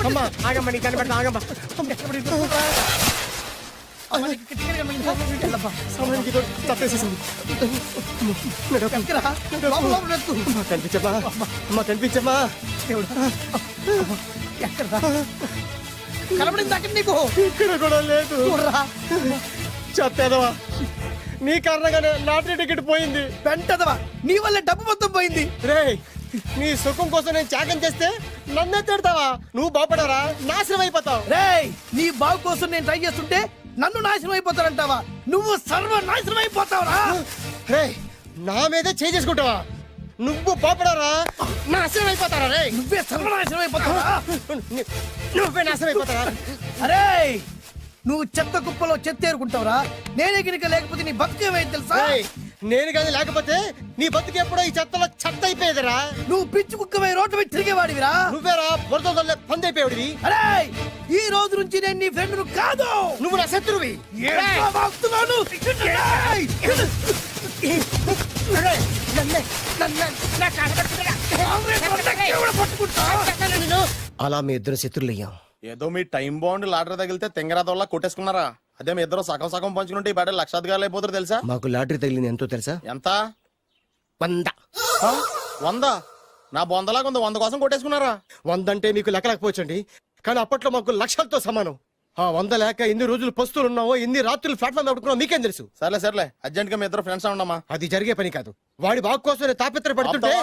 [SPEAKER 10] అమ్మా ఆగమ్మా, నీ కనబడతా ఆగమ్మా. సమయానికి ఇదో తప్పేసేసింది. కనిపించమ్మా, అమ్మా కనిపించమ్మా.
[SPEAKER 6] కనబడింది అక్కడ నీకు.
[SPEAKER 10] ఇక్కడ కూడా లేదు. చెప్పేదవా, నీ కారణంగానే లాటరీ టికెట్ పోయింది.
[SPEAKER 6] వెంటదవా, నీ వల్ల డబ్బు మొత్తం పోయింది.
[SPEAKER 10] రేయ్, నీ సుఖం కోసం నేను త్యాగం చేస్తే నన్నే తిడతావా? నువ్వు బాగుపడరా, నాశనం అయిపోతావు.
[SPEAKER 6] రేయ్, నీ బాగు కోసం నేను ట్రై చేస్తుంటే నన్ను నాశనం అయిపోతానంటావా? నువ్వు సర్వ నాశనం అయిపోతావురా.
[SPEAKER 10] రేయ్, నా మీదే చేసుకుంటావా? నువ్వు బాగుపడరా, నాశనం అయిపోతారా? రే,
[SPEAKER 6] నువ్వే సర్వనాశనం అయిపోతావా?
[SPEAKER 10] నువ్వే నాశనం అయిపోతారా?
[SPEAKER 6] అరే, నువ్వు చెత్త కుప్పలో చెత్త ఏరుకుంటావురా. నేనే గినక లేకపోతే నీ బతుకేమైంది తెలుసా?
[SPEAKER 10] రేయ్, నేను కానీ లేకపోతే నీ బతుకు ఎప్పుడో ఈ చెత్తలో చెత్త అయిపోయేదిరా.
[SPEAKER 6] నువ్వు పిచ్చి కుక్కమై రోడ్డు మీద తిరిగేవాడివిరా.
[SPEAKER 10] నువ్వేరా బురదలే పంది అయిపోయాడివి.
[SPEAKER 6] అరే, ఈ రోజు నుంచి నేను నీ ఫ్రెండ్ కాదు,
[SPEAKER 10] నువ్వు నా శత్రువి. అలా మీ ఇద్దరు శత్రులయ్యాం.
[SPEAKER 2] ఏదో మీ టైం బాండ్ లాటరీ తగిలితే తెంగరాదోళ్ళ కొట్టేసుకున్నారా? అదే మీ ఇద్దరు సగం సగం పంచుకుంటే ఈ బయట లక్షాధికారులు అయిపోతారు తెలుసా?
[SPEAKER 10] మాకు లాటరీ తగిలింది ఎంతో తెలుసా?
[SPEAKER 2] ఎంత?
[SPEAKER 10] 100.
[SPEAKER 2] 100? నా బొందలాగా ఉంది, 100 కోసం కొట్టేసుకున్నారా?
[SPEAKER 10] 100 అంటే మీకు లెక్కలేకపోవచ్చండి, కానీ అప్పట్లో మాకు లక్షలతో సమానం. ఆ 100 లేక ఎన్ని రోజులు పస్తులు ఉన్నావో, ఎన్ని రాత్రులు ప్లాట్ఫామ్ నడుపుకున్నావు మీకేం తెలుసు?
[SPEAKER 2] సర్లే అర్జెంట్ గా మీ ఇద్దరు ఫ్రెండ్స్ ఉండమ్మా.
[SPEAKER 10] అది జరిగే పని కాదు. వాడి బాగు కోసం తాపిత్ర పడుతుంటే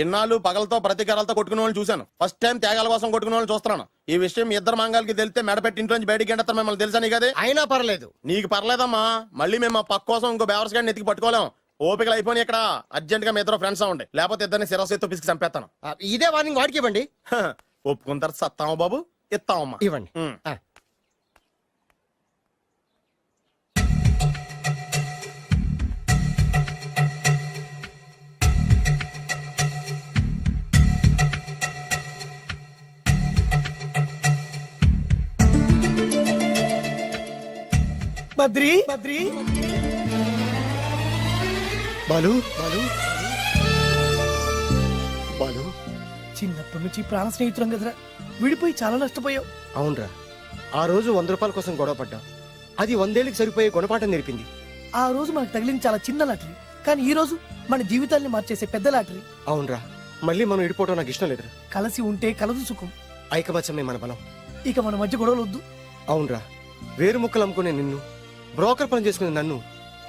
[SPEAKER 2] ఇన్నాళ్ళు పగలతో ప్రతీకారాలతో కొట్టుకునే వాళ్ళు చూశాను. ఫస్ట్ టైం త్యాగాల కోసం కొట్టుకునే వాళ్ళు చూస్తున్నాను. ఈ విషయం మీ ఇద్దరు మంగాలకి తెలిస్తే మెడపెట్టి ఇంట్లో నుంచి బయటికి ఎండతారు. మిమ్మల్ని తెలుసా నీకు? అది
[SPEAKER 10] అయినా పర్లేదు.
[SPEAKER 2] నీకు పర్లేదమ్మా, మళ్ళీ మేము మా పక్క కోసం ఇంకో బేవర్స్ గాడిని ఎత్తికి పట్టుకోలేం. ఓపికలు అయిపోయి ఇక్కడ అర్జెంట్ గా మీ ఇద్దరు ఫ్రెండ్స్ అవ్వండి, లేకపోతే ఇద్దరిని శిరస్సుతో పిసికి చంపేస్తాను.
[SPEAKER 10] ఇదే వార్నింగ్ వాడికి ఇవ్వండి.
[SPEAKER 2] ఒప్పుకుంటారు సత్తామా బాబు? ఇస్తామమ్మా,
[SPEAKER 10] ఇవ్వండి.
[SPEAKER 6] బద్రి
[SPEAKER 10] బాలు
[SPEAKER 6] చిన్నప్పటి నుంచి ప్రాణ స్నేహితులం కదరా, విడిపోయి చాలా నష్టపోయావు.
[SPEAKER 10] అవునరా, ఆ రోజు ₹100 కోసం గొడవ పడ్డాం. అది 100 ఏళ్ళకి సరిపోయే గుణపాఠం నేర్పింది.
[SPEAKER 6] ఆ రోజు మనకు తగిలింది చాలా చిన్న లాటరీ, కానీ ఈ రోజు మన జీవితాల్ని మార్చేసే పెద్ద లాటరీ.
[SPEAKER 10] అవునరా, మళ్ళీ మనం ఇడిపోవడం నాకు ఇష్టం లేదురా.
[SPEAKER 6] కలిసి ఉంటే కలదు సుఖం.
[SPEAKER 10] ఐకమత్యమే మన బలం.
[SPEAKER 6] ఇక మన మధ్య గొడవలు వద్దు.
[SPEAKER 10] అవునరా, వేరు ముక్కలు అమ్ముకునే నిన్ను, బ్రోకర్ పని చేసుకునే నన్ను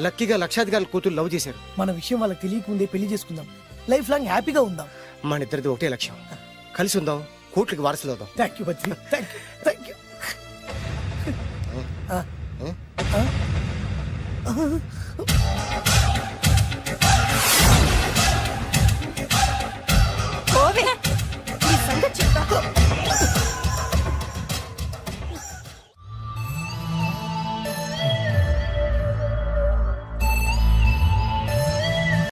[SPEAKER 10] లక్కీగా లక్షాధికారుల కూతురు లవ్ చేశారు.
[SPEAKER 6] మన విషయం వాళ్ళకి తెలియకముందే పెళ్లి చేసుకుందాం, లైఫ్ లాంగ్ హ్యాపీగా ఉందాం.
[SPEAKER 10] మన ఇద్దరిది ఒకటే లక్ష్యం, కలిసి ఉందాం, కోట్లకి వారసులు అవుదాం.
[SPEAKER 6] Thank you Badri, thank you.